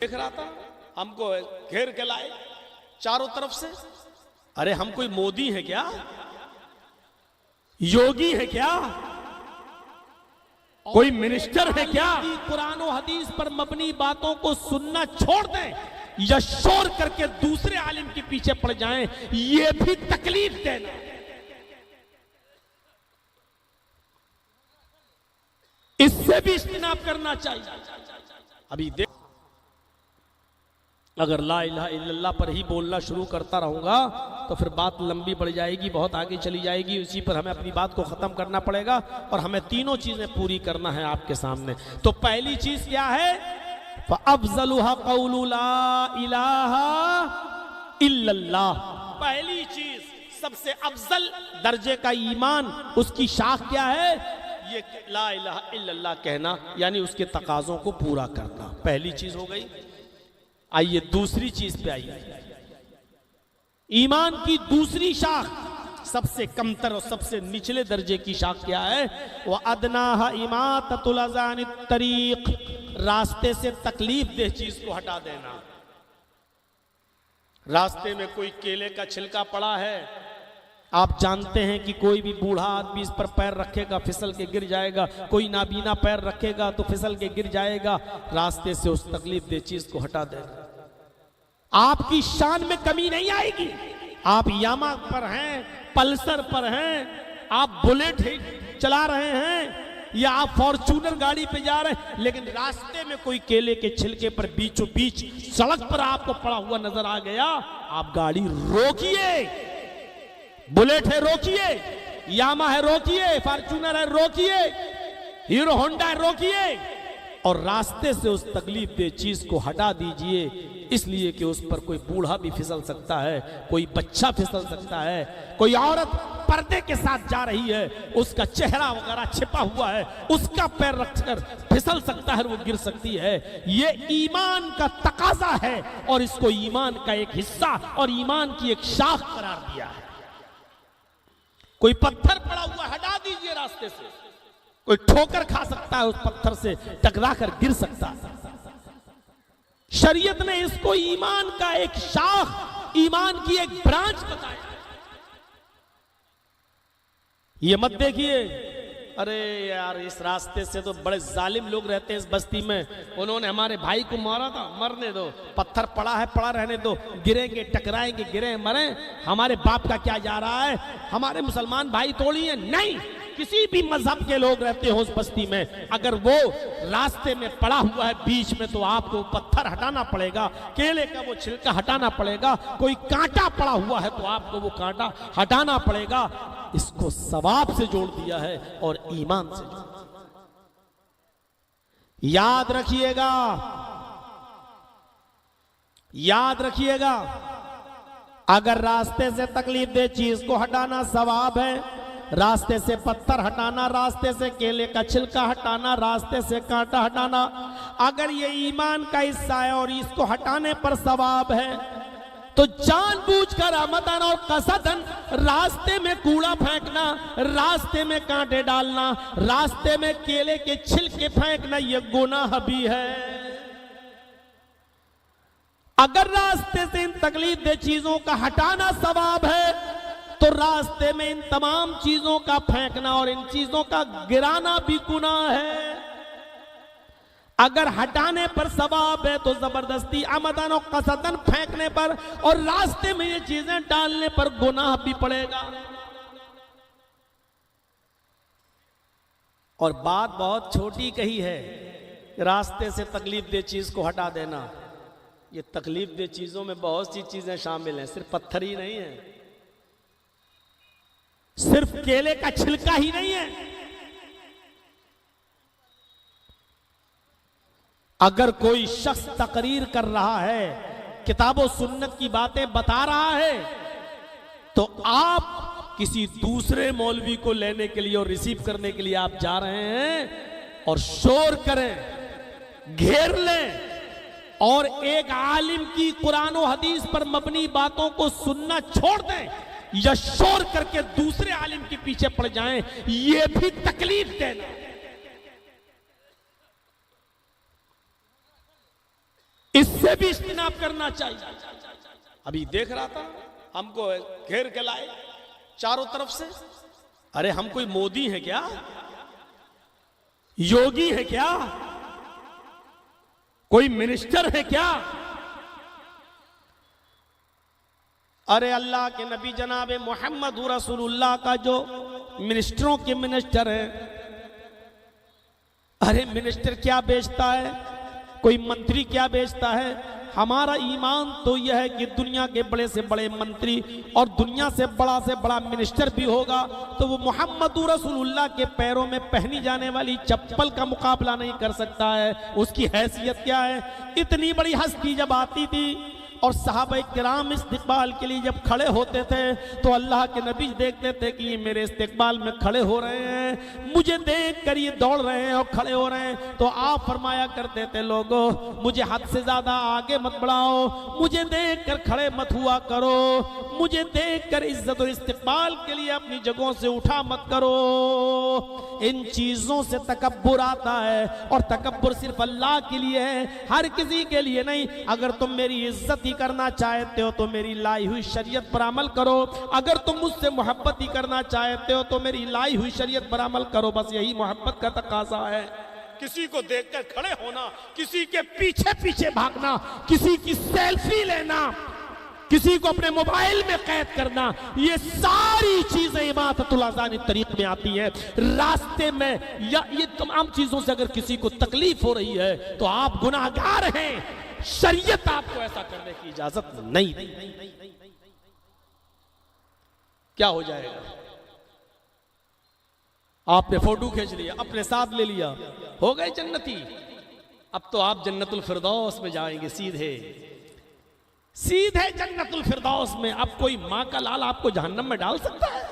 देख रहा था, हमको घेर के लाए चारों तरफ से। अरे हम कोई मोदी है क्या, योगी है क्या, कोई मिनिस्टर है क्या? कुरान और हदीस पर मबनी बातों को सुनना छोड़ दें या शोर करके दूसरे आलिम के पीछे पड़ जाएं, ये भी तकलीफ देना। इससे भी इज्तिनाब करना चाहिए। अभी देख, अगर ला इलाहा इल्लल्लाह पर ही बोलना शुरू करता रहूंगा तो फिर बात लंबी बढ़ जाएगी, बहुत आगे चली जाएगी। उसी पर हमें अपनी बात को खत्म करना पड़ेगा और हमें तीनों चीजें पूरी करना है आपके सामने। तो पहली चीज क्या है? फ़अफ़ज़लुहा क़ौलु ला इलाहा इल्लल्लाह। पहली चीज, सबसे अफजल दर्जे का ईमान, उसकी शाख क्या है? ये ला इलाहा इल्लल्लाह कहना, यानी उसके तकाज़ों को पूरा करना। पहली चीज हो गई। आइए दूसरी चीज पे आइए। ईमान की दूसरी शाख, सबसे कमतर और सबसे निचले दर्जे की शाख क्या है? वह अदनाहा इमाततुल अज़ानित तरीक, रास्ते से तकलीफ दे चीज को हटा देना। रास्ते में कोई केले का छिलका पड़ा है, आप जानते हैं कि कोई भी बूढ़ा आदमी इस पर पैर रखेगा फिसल के गिर जाएगा, कोई नाबीना पैर रखेगा तो फिसल के गिर जाएगा। रास्ते से उस तकलीफ दे चीज को हटा देना। आपकी शान में कमी नहीं आएगी। आप यामा पर हैं, पल्सर पर हैं, आप बुलेट चला रहे हैं या आप फॉर्च्यूनर गाड़ी पे जा रहे हैं, लेकिन रास्ते में कोई केले के छिलके पर बीचों बीच सड़क पर आपको पड़ा हुआ नजर आ गया, आप गाड़ी रोकिए। बुलेट है रोकिए, यामा है रोकिए, फॉर्च्यूनर है रोकिए, हीरो होंडा है रोकिए, और रास्ते से उस तकलीफ दे चीज को हटा दीजिए। इसलिए कि उस पर कोई बूढ़ा भी फिसल सकता है, कोई बच्चा फिसल सकता है, कोई औरत पर्दे के साथ जा रही है, उसका चेहरा वगैरह छिपा हुआ है, उसका पैर रखकर फिसल सकता है, वो गिर सकती है। ये ईमान का तकाजा है और इसको ईमान का एक हिस्सा और ईमान की एक शाख करार दिया है। कोई पत्थर पड़ा हुआ हटा दीजिए रास्ते से, कोई ठोकर खा सकता है, उस पत्थर से टकरा कर गिर सकता है। शरीयत ने इसको ईमान का एक शाख, ईमान की एक ब्रांच बताया। ये मत देखिए, अरे यार इस रास्ते से तो बड़े जालिम लोग रहते हैं इस बस्ती में, उन्होंने हमारे भाई को मारा था, मरने दो, पत्थर पड़ा है पड़ा रहने दो, गिरेंगे टकराएंगे गिरे मरें, हमारे बाप का क्या जा रहा है, हमारे मुसलमान भाई थोड़ी हैं। नहीं, किसी भी मजहब के लोग रहते हो उस बस्ती में, अगर वो रास्ते में पड़ा हुआ है बीच में, तो आपको पत्थर हटाना पड़ेगा, केले का वो छिलका हटाना पड़ेगा, कोई कांटा पड़ा हुआ है तो आपको वो कांटा हटाना पड़ेगा। इसको सवाब से जोड़ दिया है और ईमान से। याद रखिएगा, याद रखिएगा, अगर रास्ते से तकलीफ दे चीज को हटाना सवाब है, रास्ते से पत्थर हटाना, रास्ते से केले का छिलका हटाना, रास्ते से कांटा हटाना, अगर ये ईमान का हिस्सा है और इसको हटाने पर सवाब है, तो जानबूझकर अमदन और कसदन रास्ते में कूड़ा फेंकना, रास्ते में कांटे डालना, रास्ते में केले के छिलके फेंकना, ये गुनाह भी है। अगर रास्ते से इन तकलीफ दे चीजों का हटाना सवाब है, तो रास्ते में इन तमाम चीजों का फेंकना और इन चीजों का गिराना भी गुनाह है। अगर हटाने पर सवाब है तो जबरदस्ती अमदन और कसदन फेंकने पर और रास्ते में ये चीजें डालने पर गुनाह भी पड़ेगा। और बात बहुत छोटी कही है, रास्ते से तकलीफ दे चीज को हटा देना। ये तकलीफ दे चीजों में बहुत सी चीजें शामिल हैं, सिर्फ पत्थर ही नहीं है, सिर्फ केले का छिलका ही नहीं है। अगर कोई शख्स तकरीर कर रहा है, किताबों सुन्नत की बातें बता रहा है, तो आप किसी दूसरे मौलवी को लेने के लिए और रिसीव करने के लिए आप जा रहे हैं और शोर करें, घेर लें और एक आलिम की कुरान और हदीस पर मबनी बातों को सुनना छोड़ दें या शोर करके दूसरे आलिम के पीछे पड़ जाएं, यह भी तकलीफ देना। इससे भी इज्तिनाब करना चाहिए। अभी देख रहा था, हमको घेर के लाए चारों तरफ से। अरे हम कोई मोदी है क्या, योगी है क्या, कोई मिनिस्टर है क्या? अरे अल्लाह के नबी जनाब मोहम्मद रसूलुल्लाह का जो मिनिस्टरों के मिनिस्टर है, अरे मिनिस्टर क्या बेचता है, कोई मंत्री क्या बेचता है? हमारा ईमान तो यह है कि दुनिया के बड़े से बड़े मंत्री और दुनिया से बड़ा मिनिस्टर भी होगा तो वो मोहम्मद रसूलुल्लाह के पैरों में पहनी जाने वाली चप्पल का मुकाबला नहीं कर सकता है। उसकी हैसियत क्या है? इतनी बड़ी हस्ती जब आती थी और सहाबा किराम इस्तिकबाल के लिए जब खड़े होते थे तो अल्लाह के नबी देखते थे कि ये मेरे इस्तिकबाल में खड़े हो रहे हैं, मुझे देख कर ये दौड़ रहे हैं और खड़े हो रहे हैं, तो आप फरमाया करते थे, लोगों मुझे हद से ज्यादा आगे मत बढ़ाओ, मुझे देख कर खड़े मत हुआ करो, मुझे देख कर इज्जत और इस्तिकबाल के लिए अपनी जगहों से उठा मत करो। इन चीजों से तकब्बुर आता है और तकब्बुर सिर्फ अल्लाह के लिए है, हर किसी के लिए नहीं। अगर तुम मेरी इज्जत ही करना चाहते हो तो मेरी लाई हुई शरीयत पर अमल करो, अगर तुम मुझसे मोहब्बत ही करना चाहते हो तो मेरी लाई हुई शरीयत पर अमल करो। बस यही मोहब्बत का तकाजा है। किसी को देखकर खड़े होना, किसी के पीछे पीछे भागना, किसी की सेल्फी लेना, किसी को अपने मोबाइल में कैद करना, ये सारी चीजें इबादतुल अज़ानी तरीक में आती है। रास्ते में या ये तमाम चीजों से अगर किसी को तकलीफ हो रही है तो आप गुनाहगार हैं। शरीयत आपको ऐसा करने की इजाजत नहीं दी। क्या हो जाएगा? आपने फोटो खींच लिया, अपने साथ ले लिया, हो गए जन्नती। अब तो आप जन्नतुल फिरदौस में जाएंगे, सीधे सीधे जन्नतुल फिरदौस में। अब कोई माँ का लाल आपको जहन्नम में डाल सकता है?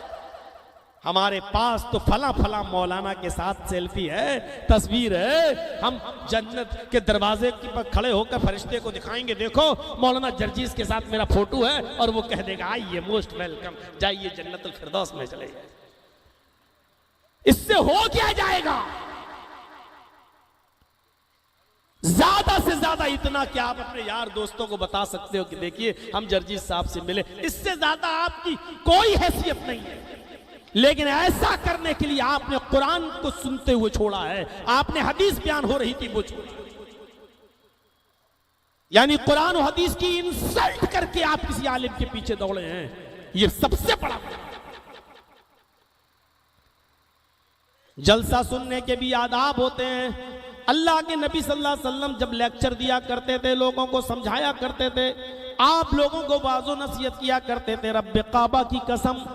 हमारे पास तो फला फला मौलाना के साथ सेल्फी है, तस्वीर है, हम जन्नत के दरवाजे पर खड़े होकर फरिश्ते को दिखाएंगे, देखो मौलाना जर्जीस के साथ मेरा फोटो है, और वो कह देगा आइए मोस्ट वेलकम, जाइए जन्नतुल फिरदौस में चले जाए। इससे हो क्या जाएगा? ज्यादा से ज्यादा इतना कि आप अपने यार दोस्तों को बता सकते हो कि देखिए हम जर्जीस साहब से मिले। इससे ज्यादा आपकी कोई हैसियत नहीं है। लेकिन ऐसा करने के लिए आपने कुरान को सुनते हुए छोड़ा है, आपने हदीस बयान हो रही थी वो छोड़ी, यानी कुरान और हदीस की इंसल्ट करके आप किसी आलिम के पीछे दौड़े हैं। ये सबसे बड़ा जलसा सुनने के भी आदाब होते हैं। अल्लाह के नबी सल्लल्लाहु अलैहि वसल्लम जब लेक्चर दिया करते थे, लोगों को समझाया करते थे, आप लोगों को वाज़ो नसीहत किया करते थे, रब्बे काबा की कसम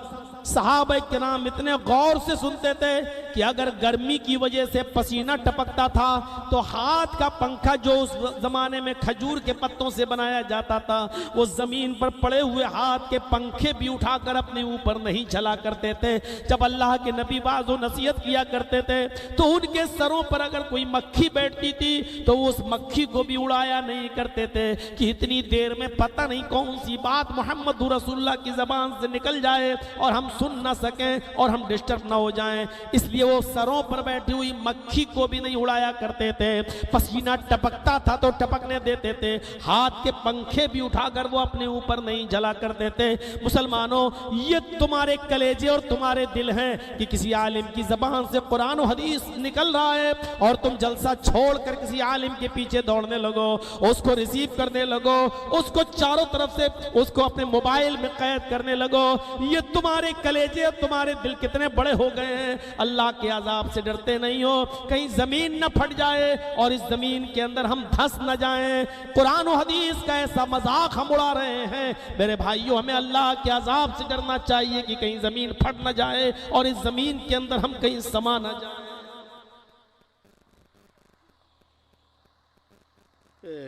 सहाबा किराम इतने गौर से सुनते थे कि अगर गर्मी की वजह से पसीना टपकता था तो हाथ का पंखा जो उस जमाने में खजूर के पत्तों से बनाया जाता था, वो जमीन पर पड़े हुए हाथ के पंखे भी उठाकर अपने ऊपर नहीं चला करते थे। जब अल्लाह के नबी वाज़ो नसीहत किया करते थे तो उनके सरों पर अगर कोई मक्खी बैठती थी तो उस मक्खी को भी उड़ाया नहीं करते थे कि इतनी देर में पता नहीं कौन सी बात मोहम्मद रसूलुल्लाह की जबान से निकल जाए और हम सुन ना सकें और हम डिस्टर्ब ना हो जाएं। इसलिए वो सरों पर बैठी हुई मक्खी को भी नहीं उड़ाया करते थे। पसीना टपकता था तो टपकने देते थे, हाथ के पंखे भी उठाकर वो अपने ऊपर नहीं जला करते थे। मुसलमानों, ये तुम्हारे कलेजे और तुम्हारे दिल हैं कि किसी आलिम की जबान से कुरान और हदीस निकल रहा है और तुम जलसा छोड़कर किसी आलिम के पीछे दौड़ने लगो, उसको रिसीव करने लगो, उसको चारों तरफ से उसको अपने मोबाइल में कैद करने लगो। ये तुम्हारे कलेजे और तुम्हारे दिल कितने बड़े हो गए हैं। अल्लाह के अजाब से डरते नहीं हो, कहीं जमीन न फट जाए और इस जमीन के अंदर हम धंस न जाएं। कुरान और हदीस का ऐसा मजाक हम उड़ा रहे हैं। मेरे भाइयों, हमें अल्लाह के अजाब से डरना चाहिए कि कहीं जमीन फट न जाए और इस जमीन के अंदर हम कहीं समा न जाए।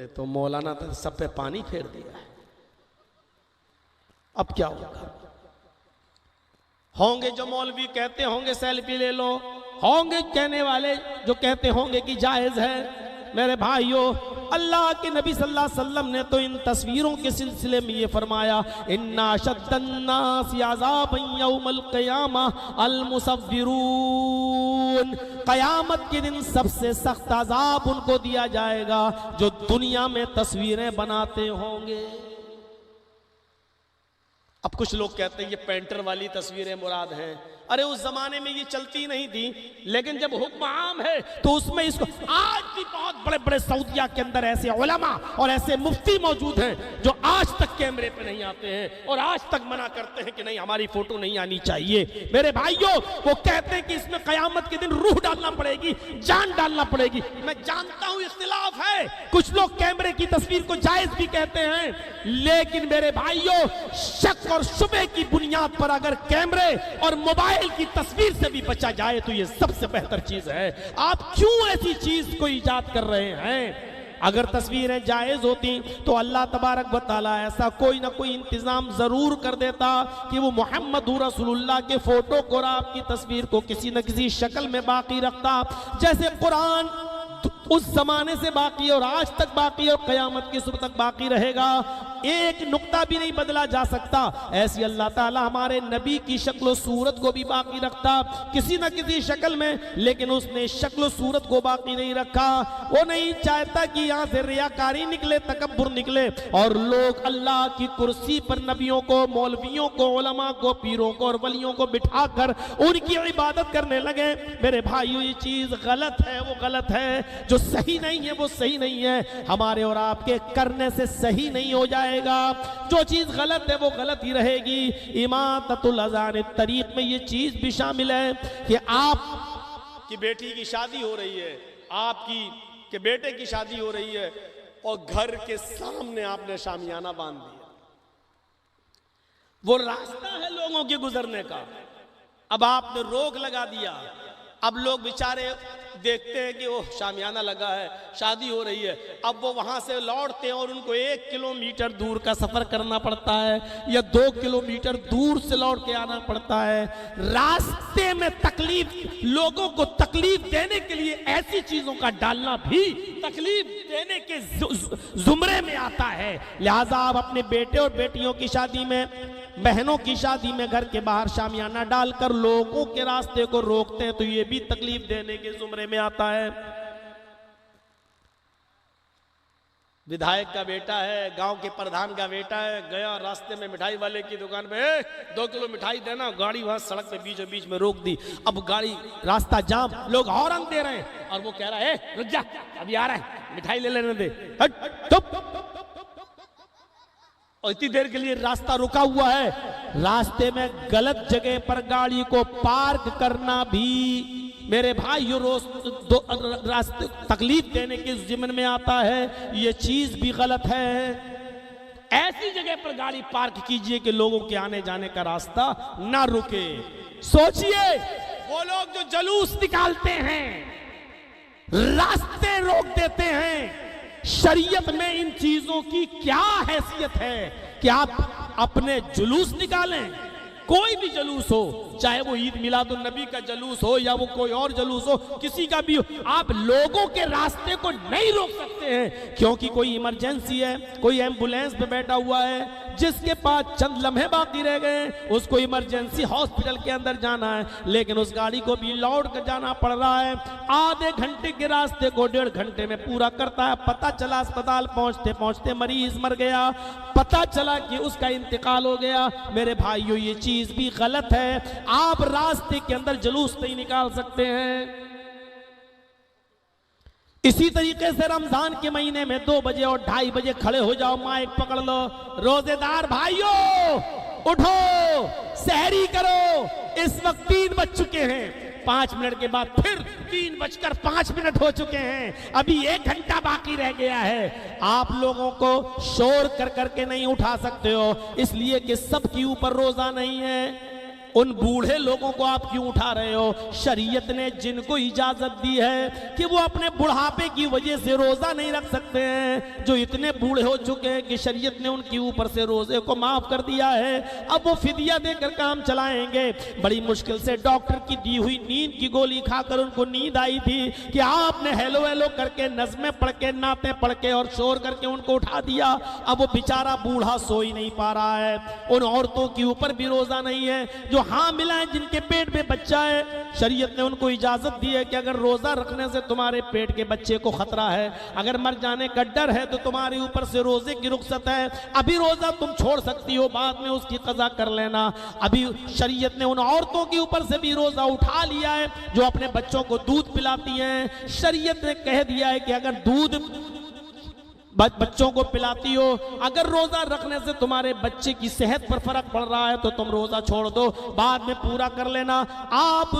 तो मौलाना तो सब पे पानी फेर दिया है, अब क्या होगा? होंगे जो मौलवी कहते होंगे सेल्फी ले लो, होंगे कहने वाले जो कहते होंगे कि जायज है, मेरे भाइयों, अल्लाह के नबी सल्लल्लाहु अलैहि वसल्लम ने तो इन तस्वीरों के सिलसिले में ये फरमाया, इन्ना शद्दन्नास अज़ाबन यौमल क़ियामा अल मुसव्विरून, क़यामत के दिन सबसे सख्त अज़ाब उनको दिया जाएगा जो दुनिया में तस्वीरें बनाते होंगे। अब कुछ लोग कहते हैं ये पेंटर वाली तस्वीरें मुराद हैं। अरे उस जमाने में ये चलती नहीं थी, लेकिन जब हुक्म आम है तो उसमें इसको, आज भी बहुत बड़े बड़े सऊदिया के अंदर ऐसे उलमा और ऐसे मुफ्ती मौजूद हैं जो आज तक कैमरे पे नहीं आते हैं और आज तक मना करते हैं कि नहीं हमारी फोटो नहीं आनी चाहिए। मेरे भाइयों, वो कहते हैं कि इसमें कयामत के दिन रूह डालना पड़ेगी, जान डालना पड़ेगी। मैं जानता हूं इख्तिलाफ है, कुछ लोग कैमरे की तस्वीर को जायज भी कहते हैं, लेकिन मेरे भाइयों, शक और शुबे की बुनियाद पर अगर कैमरे और मोबाइल की तस्वीर से भी बचा जाए तो ये सबसे बेहतर चीज है। आप क्यों ऐसी चीज को इजाद कर रहे हैं? अगर तस्वीरें जायज होती तो अल्लाह तबारक व तआला ऐसा कोई ना कोई इंतजाम जरूर कर देता कि वो मोहम्मद रसूलुल्लाह के फोटो को और आपकी तस्वीर को किसी न किसी शक्ल में बाकी रखता, जैसे कुरान उस जमाने से बाकी और आज तक बाकी और कयामत की सुबह तक बाकी रहेगा। एक नुक्ता भी नहीं बदला जा सकता। ऐसी अल्लाह ताला हमारे नबी की शक्ल सूरत को भी बाकी रखता किसी न किसी शक्ल में, लेकिन उसने शक्ल सूरत को बाकी नहीं रखा। वो नहीं चाहता कि यहाँ से रियाकारी निकले, तकब्बुर निकले और लोग अल्लाह की कुर्सी पर नबियों को, मौलवियों को, उलमा को, पीरों को और वलियों को बिठाकर उनकी इबादत करने लगे। मेरे भाइयों, ये चीज गलत है, वो गलत है। जो सही नहीं है वो सही नहीं है। हमारे और आपके करने से सही नहीं हो जाएगा। जो चीज गलत है वो गलत ही रहेगी। इमाततुल अज़ान तरीक में ये चीज भी शामिल है कि आप की बेटी की शादी हो रही है, आपकी के बेटे की शादी हो रही है और घर के सामने आपने शामियाना बांध दिया। वो रास्ता है लोगों के गुजरने का, अब आपने रोक लगा दिया। अब लोग बेचारे देखते हैं कि वो शामियाना लगा है, शादी हो रही है, अब वो वहां से लौटते हैं और उनको 1 किलोमीटर दूर का सफर करना पड़ता है या 2 किलोमीटर दूर से लौट के आना पड़ता है। रास्ते में तकलीफ, लोगों को तकलीफ देने के लिए ऐसी चीजों का डालना भी तकलीफ देने के जुमरे में आता है। लिहाजा आप अपने बेटे और बेटियों की शादी में, बहनों की शादी में घर के बाहर शामियाना डालकर लोगों के रास्ते को रोकते हैं तो ये भी तकलीफ देने के जुमरे में आता है। विधायक का बेटा है, गांव के प्रधान का बेटा है, गया रास्ते में मिठाई वाले की दुकान पे 2 किलो मिठाई देना, गाड़ी वहां सड़क पे बीचों बीच में रोक दी। अब गाड़ी, रास्ता जाम, लोग हॉर्न दे रहे हैं और वो कह रहा है रुक जा, अभी आ रहा है, मिठाई ले लेने दे, हट चुप। और इतनी देर के लिए रास्ता रुका हुआ है। रास्ते में गलत जगह पर गाड़ी को पार्क करना भी मेरे भाइयों रोज रास्ते तकलीफ देने के जिम्मे में आता है। ये चीज भी गलत है। ऐसी जगह पर गाड़ी पार्क कीजिए कि लोगों के आने जाने का रास्ता ना रुके। सोचिए, वो लोग जो जुलूस निकालते हैं, रास्ते रोक देते हैं, शरीयत में इन चीजों की क्या हैसियत है कि आप अपने जुलूस निकालें? कोई भी जुलूस हो, चाहे वो ईद मिलादुन नबी का जुलूस हो या वो कोई और जुलूस हो, किसी का भी हो, आप लोगों के रास्ते को नहीं रोक सकते हैं क्योंकि कोई इमरजेंसी है, कोई एम्बुलेंस पे बैठा हुआ है जिसके पास चंद लम्हे बाकी रह गए, उसको इमरजेंसी हॉस्पिटल के अंदर जाना है, लेकिन उस गाड़ी को भी लौट कर जाना पड़ रहा है। आधे घंटे के रास्ते को 1.5 घंटे में पूरा करता है। पता चला अस्पताल पहुंचते पहुंचते मरीज मर गया, पता चला कि उसका इंतकाल हो गया। मेरे भाइयों, ये चीज भी गलत है। आप रास्ते के अंदर जुलूस नहीं निकाल सकते हैं। इसी तरीके से रमजान के महीने में 2 बजे और 2:30 बजे खड़े हो जाओ, माइक पकड़ लो, रोजेदार भाइयों उठो, सहरी करो। इस वक्त 3 बज चुके हैं, 5 मिनट के बाद फिर 3:05 हो चुके हैं, अभी 1 घंटा बाकी रह गया है। आप लोगों को शोर कर करके नहीं उठा सकते हो, इसलिए कि सबके ऊपर रोजा नहीं है। उन बूढ़े लोगों को आप क्यों उठा रहे हो? शरीयत ने जिनको इजाजत दी है कि वो अपने बुढ़ापे की वजह से रोजा नहीं रख सकते हैं, जो इतने बूढ़े हो चुके हैं कि शरीयत ने उनके ऊपर से रोजे को माफ कर दिया है, अब वो फिदिया देकर काम चलाएंगे। बड़ी मुश्किल से डॉक्टर की दी हुई नींद की गोली खाकर उनको नींद आई थी कि आपने हेलो हेलो करके, नज़में पढ़ के, नाते पढ़ के और शोर करके उनको उठा दिया। अब वो बेचारा बूढ़ा सो ही नहीं पा रहा है। उन औरतों के ऊपर भी रोजा नहीं है जो हामिला है, जिनके पेट में बच्चा है। शरीयत ने उनको इजाजत दी है कि अगर रोजा रखने से तुम्हारे पेट के बच्चे को खतरा है, अगर मर जाने का डर है, तो तुम्हारे ऊपर से रोजे की रुख्सत है। अभी रोजा तुम छोड़ सकती हो, बाद में उसकी कज़ा कर लेना। अभी शरीयत ने उन औरतों के ऊपर से भी रोजा उठा लिया है जो अपने बच्चों को दूध पिलाती हैं। शरीयत ने कह दिया है कि अगर दूध बच्चों को पिलाती हो, अगर रोजा रखने से तुम्हारे बच्चे की सेहत पर फर्क पड़ रहा है तो तुम रोजा छोड़ दो, बाद में पूरा कर लेना। आप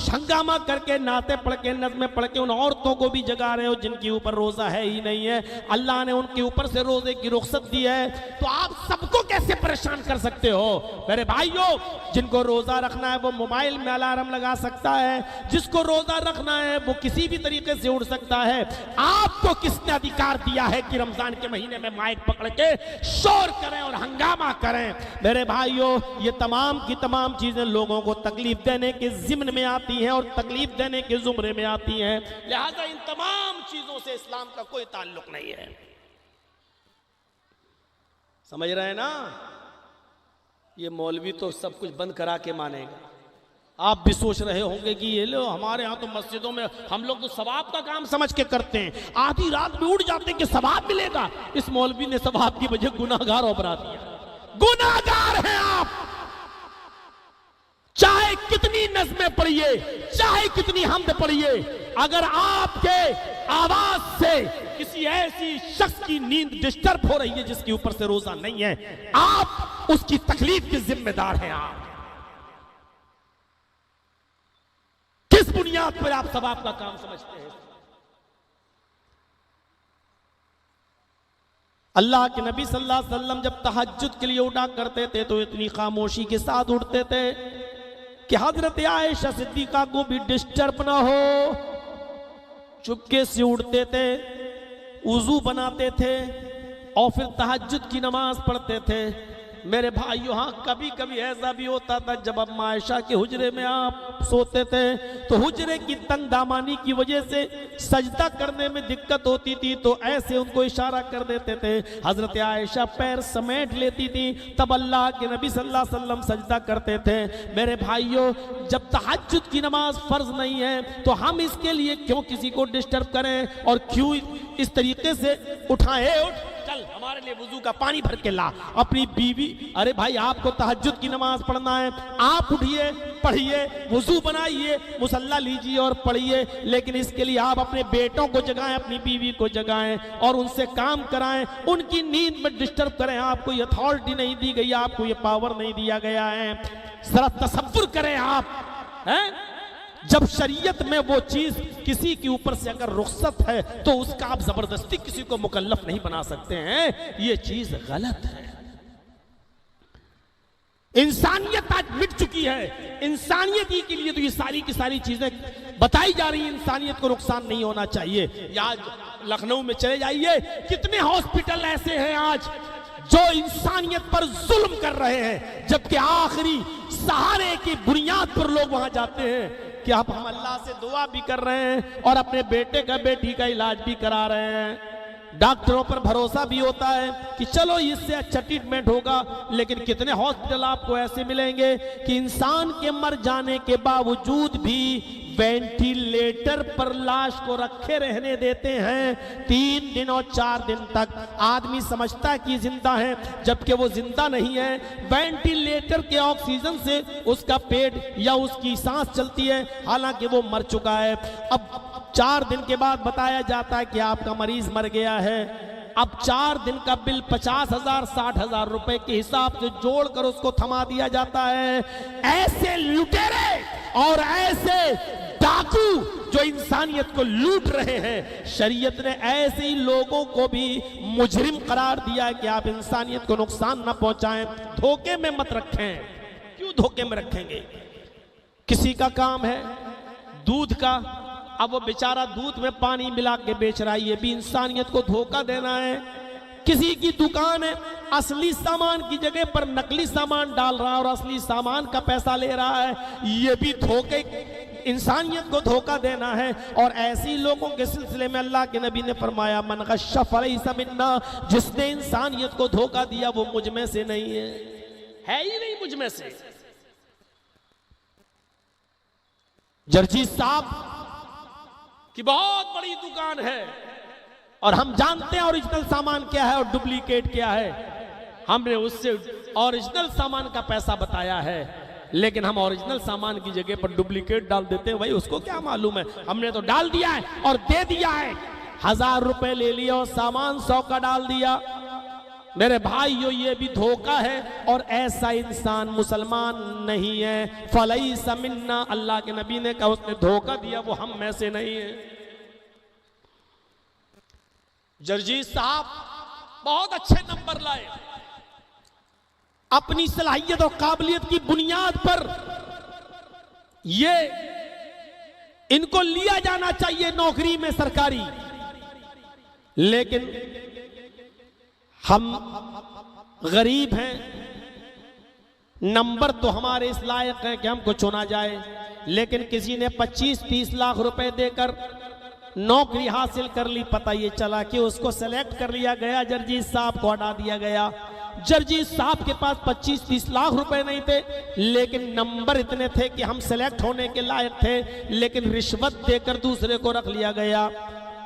हंगामा करके, नाते पढ़ के, नज़में पढ़ के उन औरतों को भी जगा रहे हो जिनके ऊपर रोजा है ही नहीं है। अल्लाह ने उनके ऊपर से रोजे की रुख्सत दी है, तो आप सबको कैसे परेशान कर सकते हो? मेरे भाइयों, जिनको रोजा रखना है वो मोबाइल में अलार्म लगा सकता है, जिसको रोजा रखना है वो किसी भी तरीके से उड़ सकता है। आपको किसने अधिकार दिया है कि रमजान के महीने में माइक पकड़ के शोर करें और हंगामा करें? मेरे भाइयों, ये तमाम की तमाम चीजें लोगों को तकलीफ देने के जिम्न में आती हैं और तकलीफ देने के जुमरे में आती हैं। लिहाजा इन तमाम चीजों से इस्लाम का कोई ताल्लुक नहीं है। समझ रहे हैं ना? ये मौलवी तो सब कुछ बंद करा के मानेगा। आप भी सोच रहे होंगे कि ये लो, हमारे यहाँ तो मस्जिदों में हम लोग तो सवाब का काम समझ के करते हैं, आधी रात में उठ जाते हैं कि सवाब मिलेगा। इस मौलवी ने सवाब की वजह गुनाहगार और बना दिया। गुनाहगार हैं आप, चाहे कितनी नज़में पढ़िए, चाहे कितनी हम्द पढ़िए, अगर आपके आवाज से किसी ऐसी शख्स की नींद डिस्टर्ब हो रही है जिसके ऊपर से रोजा नहीं है, आप उसकी तकलीफ के जिम्मेदार हैं। आप किस बुनियाद पर आप सवाब का काम समझते हैं? अल्लाह के नबी सल्लल्लाहु अलैहि वसल्लम जब तहज्जुद के लिए उठा करते थे तो इतनी खामोशी के साथ उठते थे कि हजरत आयशा सिद्दीका को भी डिस्टर्ब ना हो। चुपके से उठते थे, वुजू बनाते थे और फिर तहज्जुद की नमाज पढ़ते थे। मेरे भाइयों, हाँ, कभी कभी ऐसा भी होता था जब अम्मा आयशा के हुजरे में आप सोते थे तो हुजरे की तंग दामानी की वजह से सजदा करने में दिक्कत होती थी, तो ऐसे उनको इशारा कर देते थे। हजरत आयशा पैर समेट लेती थी, तब अल्लाह के नबी सल्लल्लाहु अलैहि वसल्लम सजदा करते थे। मेरे भाइयों, जब तहज्जुद की नमाज फर्ज नहीं है तो हम इसके लिए क्यों किसी को डिस्टर्ब करें और क्यों इस तरीके से उठाए, उठ चल हमारे लिए वुजू का पानी भर के ला। अपनी बीवी, अरे भाई, आपको तहज्जुद की नमाज पढ़ना है, आप उठिए, पढ़िए, वुजू बनाइए, मुसल्ला लीजिए और पढ़िए, लेकिन इसके लिए आप अपने बेटों को जगाएं, अपनी बीवी को जगाएं और उनसे काम कराएं, उनकी नींद में डिस्टर्ब करें। आपको ये अथॉरिटी नहीं दी गई, आपको ये पावर नहीं दिया गया है। जरा तसव्वुर करें आप, हैं? जब शरीयत में वो चीज किसी के ऊपर से अगर रुख्सत है तो उसका आप जबरदस्ती किसी को मुकल्लफ नहीं बना सकते हैं। ये चीज गलत है। इंसानियत आज मिट चुकी है। इंसानियत ही के लिए तो ये सारी की सारी चीजें बताई जा रही है। इंसानियत को नुकसान नहीं होना चाहिए। आज लखनऊ में चले जाइए, कितने हॉस्पिटल ऐसे हैं आज जो इंसानियत पर जुल्म कर रहे हैं, जबकि आखिरी सहारे की बुनियाद पर लोग वहां जाते हैं कि आप, हम अल्लाह से दुआ भी कर रहे हैं और अपने बेटे का, बेटी का इलाज भी करा रहे हैं। डॉक्टरों पर भरोसा भी होता है कि चलो इससे अच्छा ट्रीटमेंट होगा, लेकिन कितने हॉस्पिटल आपको ऐसे मिलेंगे कि इंसान के मर जाने के बावजूद भी वेंटिलेटर पर लाश को रखे रहने देते हैं 3 दिन और 4 दिन तक। आदमी समझता है कि जिंदा है, जबकि वो जिंदा नहीं है। वेंटिलेटर के ऑक्सीजन से उसका पेट या उसकी सांस चलती है, हालांकि वो मर चुका है। अब 4 दिन के बाद बताया जाता है कि आपका मरीज मर गया है। अब 4 दिन का बिल 50,000 60,000 रुपए के हिसाब से जोड़कर उसको थमा दिया जाता है। ऐसे लुटेरे और ऐसे डाकू जो इंसानियत को लूट रहे हैं, शरीयत ने ऐसे ही लोगों को भी मुजरिम करार दिया है कि आप इंसानियत को नुकसान न पहुंचाएं, धोखे में मत रखें। क्यों क्यों धोखे में रखेंगे? किसी का काम है दूध का, अब वो बेचारा दूध में पानी मिला के बेच रहा है, ये भी इंसानियत को धोखा देना है। किसी की दुकान है, असली सामान की जगह पर नकली सामान डाल रहा है और असली सामान का पैसा ले रहा है, ये भी धोखे, इंसानियत को धोखा देना है। और ऐसी लोगों के सिलसिले में अल्लाह के नबी ने फरमाया मन गश्शा फलैसा मिन्ना, जिसने इंसानियत को धोखा दिया वो मुझ में से नहीं है ही नहीं मुझ में से। जर्जी साहब की बहुत बड़ी दुकान है और हम जानते हैं ओरिजिनल सामान क्या है और डुप्लीकेट क्या है। हमने उससे ओरिजिनल सामान का पैसा बताया है, लेकिन हम ओरिजिनल सामान की जगह पर डुप्लीकेट डाल देते हैं। भाई उसको क्या मालूम है, हमने तो डाल दिया है और दे दिया है। 1000 रुपए ले लिया और सामान 100 का डाल दिया। मेरे भाइयों ये भी धोखा है और ऐसा इंसान मुसलमान नहीं है। फलैसा मिन्ना, अल्लाह के नबी ने कहा उसने धोखा दिया वो हम में से नहीं है। जर्जी साहब बहुत अच्छे नंबर लाए, अपनी सलाहियत और काबिलियत की बुनियाद पर ये इनको लिया जाना चाहिए नौकरी में सरकारी, लेकिन हम गरीब हैं, नंबर तो हमारे इस लायक हैं कि हमको चुना जाए, लेकिन किसी ने 25-30 लाख रुपए देकर नौकरी हासिल कर ली, पता ये चला कि उसको सेलेक्ट कर लिया गया, जर्जी साहब को हटा दिया गया। जर्जी साहब के पास 25-30 लाख रुपए नहीं थे, लेकिन नंबर इतने थे कि हम सेलेक्ट होने के लायक थे, लेकिन रिश्वत देकर दूसरे को रख लिया गया।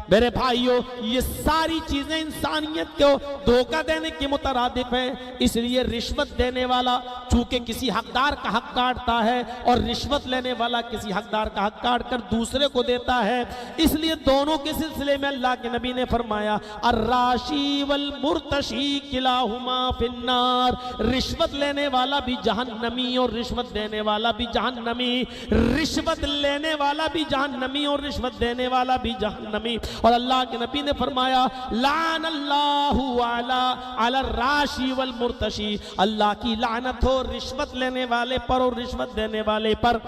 मेरे भाइयों ये सारी चीजें इंसानियत को धोखा देने की मुतरादिफ है। इसलिए रिश्वत देने वाला चूंकि किसी हकदार का हक काटता है और रिश्वत लेने वाला किसी हकदार का हक काट कर दूसरे को देता है, इसलिए दोनों के सिलसिले में अल्लाह के नबी ने फरमाया अर्राशी वल मुर्तशी किलाहुमा फिन्नार, रिश्वत लेने वाला भी जहन्नमी और रिश्वत देने वाला भी जहन्नमी, रिश्वत लेने वाला भी जहन्नमी और रिश्वत देने वाला भी जहन्नमी। और अल्लाह के नबी ने फरमाया लान अल्लाहु अला राशी वल मुर्तशी, अल्लाह की लानत हो रिश्वत लेने वाले पर और रिश्वत देने वाले पर।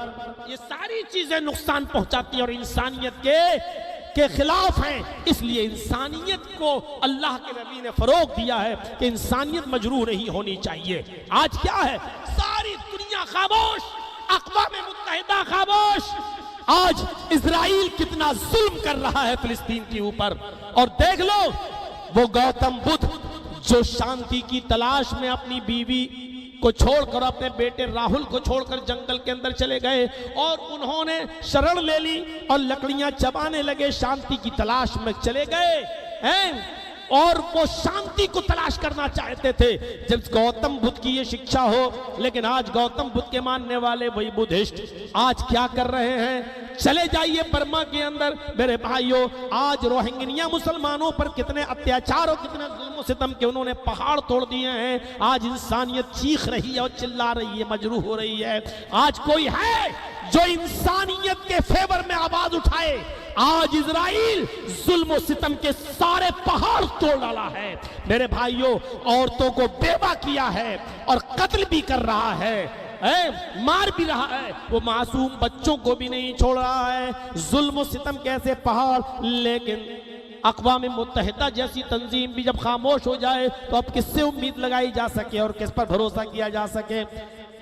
ये सारी चीजें नुकसान पहुंचाती है और इंसानियत के खिलाफ हैं। इसलिए इंसानियत को अल्लाह के नबी ने फरोग दिया है कि इंसानियत मजरूह नहीं होनी चाहिए। आज क्या है, सारी दुनिया खामोश, अक़वाम मुत्तहिदा खामोश। आज इजराइल कितना जुल्म कर रहा है फिलिस्तीन के ऊपर, और देख लो वो गौतम बुद्ध जो शांति की तलाश में अपनी बीवी को छोड़कर अपने बेटे राहुल को छोड़कर जंगल के अंदर चले गए और उन्होंने शरण ले ली और लकड़ियां चबाने लगे, शांति की तलाश में चले गए हैं और वो शांति को तलाश करना चाहते थे जब गौतम बुद्ध की ये शिक्षा हो। लेकिन आज गौतम बुद्ध के मानने वाले वही बुद्धिस्ट आज क्या कर रहे हैं, चले जाइए बर्मा के अंदर मेरे भाइयों, आज रोहिंग्या मुसलमानों पर कितने अत्याचार और कितने जुल्म सितम के उन्होंने पहाड़ तोड़ दिए हैं। आज इंसानियत चीख रही है और चिल्ला रही है, मजरूह हो रही है। आज कोई है जो इंसानियत के फेवर में आवाज उठाए? आज इजराइल जुल्म सितम के सारे पहाड़ तोड़ डाला है मेरे भाइयों, औरतों को बेवा किया है और कत्ल भी कर रहा है, मार भी रहा है, वो मासूम बच्चों को भी नहीं छोड़ रहा है। जुल्म सितम कैसे पहाड़, लेकिन अक़वाम मुत्तहिदा जैसी तंजीम भी जब खामोश हो जाए तो अब किससे उम्मीद लगाई जा सके और किस पर भरोसा किया जा सके।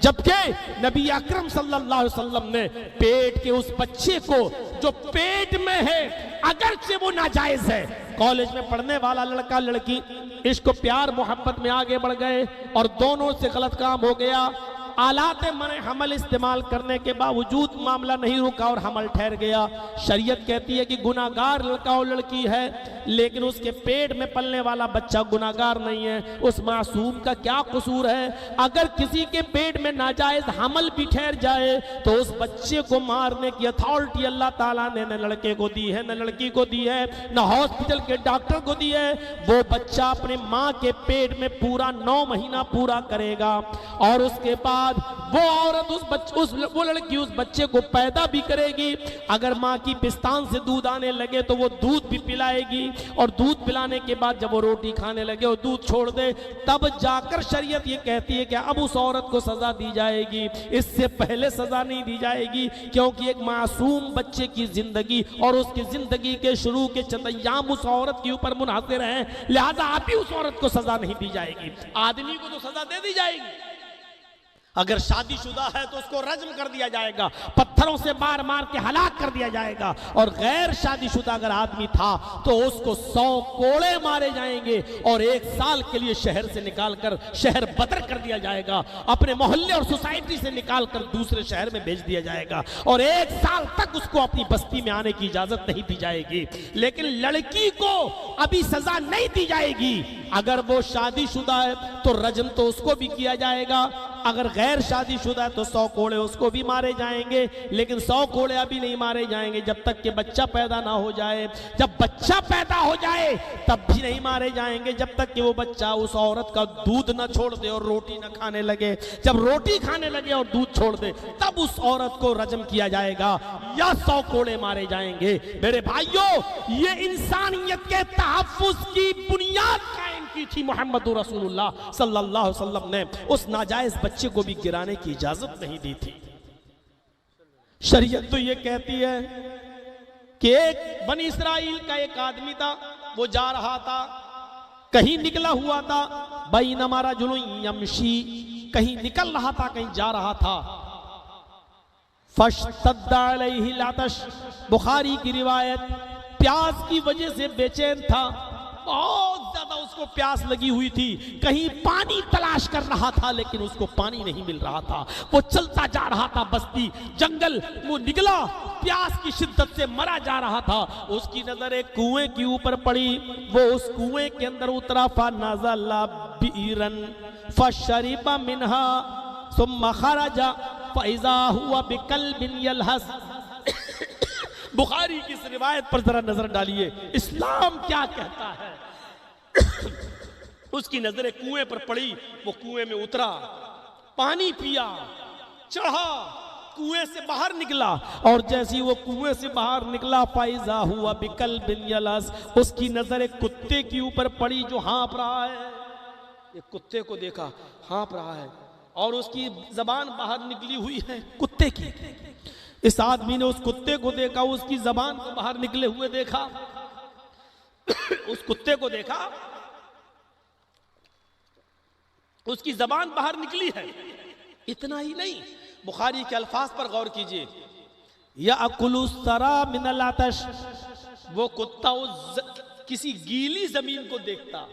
जबकि नबी अकरम सल्लल्लाहु अलैहि वसल्लम ने पेट के उस बच्चे को जो पेट में है, अगरचे वो नाजायज है, कॉलेज में पढ़ने वाला लड़का लड़की इश्क प्यार मोहब्बत में आगे बढ़ गए और दोनों से गलत काम हो गया, आलाते मने हमल इस्तेमाल करने के बावजूद मामला नहीं रुका और हमल ठहर गया। शरीयत कहती है कि गुनाहगार लड़का और लड़की है, लेकिन उसके पेट में पलने वाला बच्चा गुनाहगार नहीं है, उस मासूम का क्या कसूर है? अगर किसी के पेट में नाजायज हमल भी ठहर जाए तो उस बच्चे को मारने की अथॉरिटी अल्लाह ताला ने न लड़के को दी है, न लड़की को दी है, न हॉस्पिटल के डॉक्टर को दी है। वो बच्चा अपने माँ के पेट में पूरा 9 महीना पूरा करेगा और उसके बाद बाद वो औरत वो लड़की उस बच्चे को पैदा भी करेगी। अगर माँ की पिस्तान से दूध आने लगे तो वो दूध भी पिलाएगी, और दूध पिलाने के बाद जब वो रोटी खाने लगे और दूध छोड़ दे, तब जाकर शरीयत ये कहती है कि अब उस औरत को सजा दी जाएगी। इससे पहले सजा नहीं दी जाएगी, क्योंकि एक मासूम बच्चे की जिंदगी और उसकी जिंदगी के शुरू के चंद अय्याम उस औरत के ऊपर मुनहसर हैं, लिहाजा अभी उस औरत को सजा नहीं दी जाएगी। आदमी को तो सजा दे दी जाएगी। अगर शादीशुदा है तो उसको रज्म कर दिया जाएगा, पत्थरों से मार मार के हलाक कर दिया जाएगा। और गैर शादीशुदा अगर आदमी था तो उसको 100 कोड़े मारे जाएंगे और 1 साल के लिए शहर से निकालकर शहर बदर कर दिया जाएगा, अपने मोहल्ले और सोसाइटी से निकालकर दूसरे शहर में भेज दिया जाएगा, और 1 साल तक उसको अपनी बस्ती में आने की इजाजत नहीं दी जाएगी। लेकिन लड़की को अभी सजा नहीं दी जाएगी। अगर वो शादीशुदा है तो रज्म तो उसको भी किया जाएगा, अगर गैर शादीशुदा है तो 100 कोड़े उसको भी मारे जाएंगे। लेकिन 100 कोड़े अभी नहीं मारे जाएंगे जब तक कि बच्चा पैदा ना हो जाए। जब बच्चा पैदा हो जाए तब भी नहीं मारे जाएंगे जब तक कि वो बच्चा उस औरत का दूध ना छोड़ दे और रोटी ना खाने लगे। जब रोटी खाने लगे और दूध छोड़ दे तब उस औरत को रज्म किया जाएगा या 100 कोड़े मारे जाएंगे। मेरे भाइयों, ये इंसानियत के तहफ्फुज़ की बुनियाद कायम की थी मोहम्मद रसूलुल्लाह सल्लल्लाहु अलैहि वसल्लम ने। उस नाजायज बच्चे को भी गिराने की इजाजत नहीं दी थी। शरीयत तो ये कहती है कि एक बनी इस्राइल का एक आदमी था, वो जा रहा था, कहीं निकला हुआ था, बैनमा रजुलुन यमशी, कहीं निकल रहा था, कहीं जा रहा था। फश्तद्दा अलैहिल अतश, बुखारी की रिवायत, प्यास की वजह से बेचैन था, बहुत ज्यादा उसको प्यास लगी हुई थी, कहीं पानी तलाश कर रहा था लेकिन उसको पानी नहीं मिल रहा था। वो चलता जा रहा था, बस्ती जंगल वो निकला, प्यास की शिद्दत से मरा जा रहा था। उसकी नजर एक कुएं के ऊपर पड़ी, वो उस कुएं के अंदर उतरा। फनज़ला बीरन फशरिबा मिनहा सुम्मा खरजा फइज़ा हुवा बिकल्बिन यलहस। बुखारी की इस रिवायत पर जरा नजर डालिए, इस्लाम क्या कहता है। उसकी नजरें कुएं पर पड़ी, वो कुएं में उतरा, पानी पिया, चढ़ा, कुएं से बाहर निकला, और जैसी वो कुएं से बाहर निकला, फाइजा हुआ बिकल्बिन यलहस, उसकी नजर एक कुत्ते के ऊपर पड़ी जो हाँफ रहा है। एक कुत्ते को देखा, हाँफ रहा है, और उसकी जबान बाहर निकली हुई है कुत्ते की। इस आदमी ने उस कुत्ते को देखा, उसकी जबान को बाहर निकले हुए देखा। उस कुत्ते को देखा, उसकी जबान बाहर निकली है। इतना ही नहीं, बुखारी के अल्फाज पर गौर कीजिए, या अकुलु सरा मिनल आतश, वो कुत्ता किसी गीली जमीन को देखता,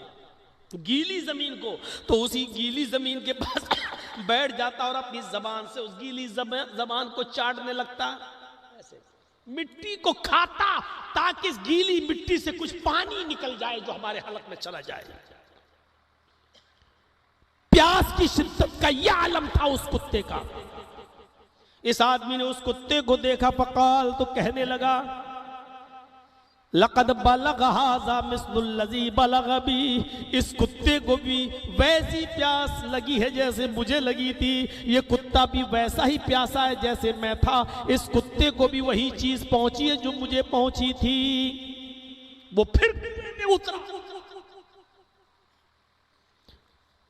गीली जमीन को, तो उसी गीली जमीन के पास बैठ जाता और अपनी जबान से उस गीली जबान को चाटने लगता, ऐसे मिट्टी को खाता ताकि इस गीली मिट्टी से कुछ पानी निकल जाए जो हमारे हलक में चला जाए। प्यास की शिद्दत का यह आलम था उस कुत्ते का। इस आदमी ने उस कुत्ते को देखा, फकाल, तो कहने लगा, लक़द बलग़ हाज़ा मिस्लुल्लज़ी बलग़ बी, इस कुत्ते को भी वैसी प्यास लगी है जैसे मुझे लगी थी, ये कुत्ता भी वैसा ही प्यासा है जैसे मैं था, इस कुत्ते को भी वही चीज पहुंची है जो मुझे पहुंची थी। वो फिर उतरा,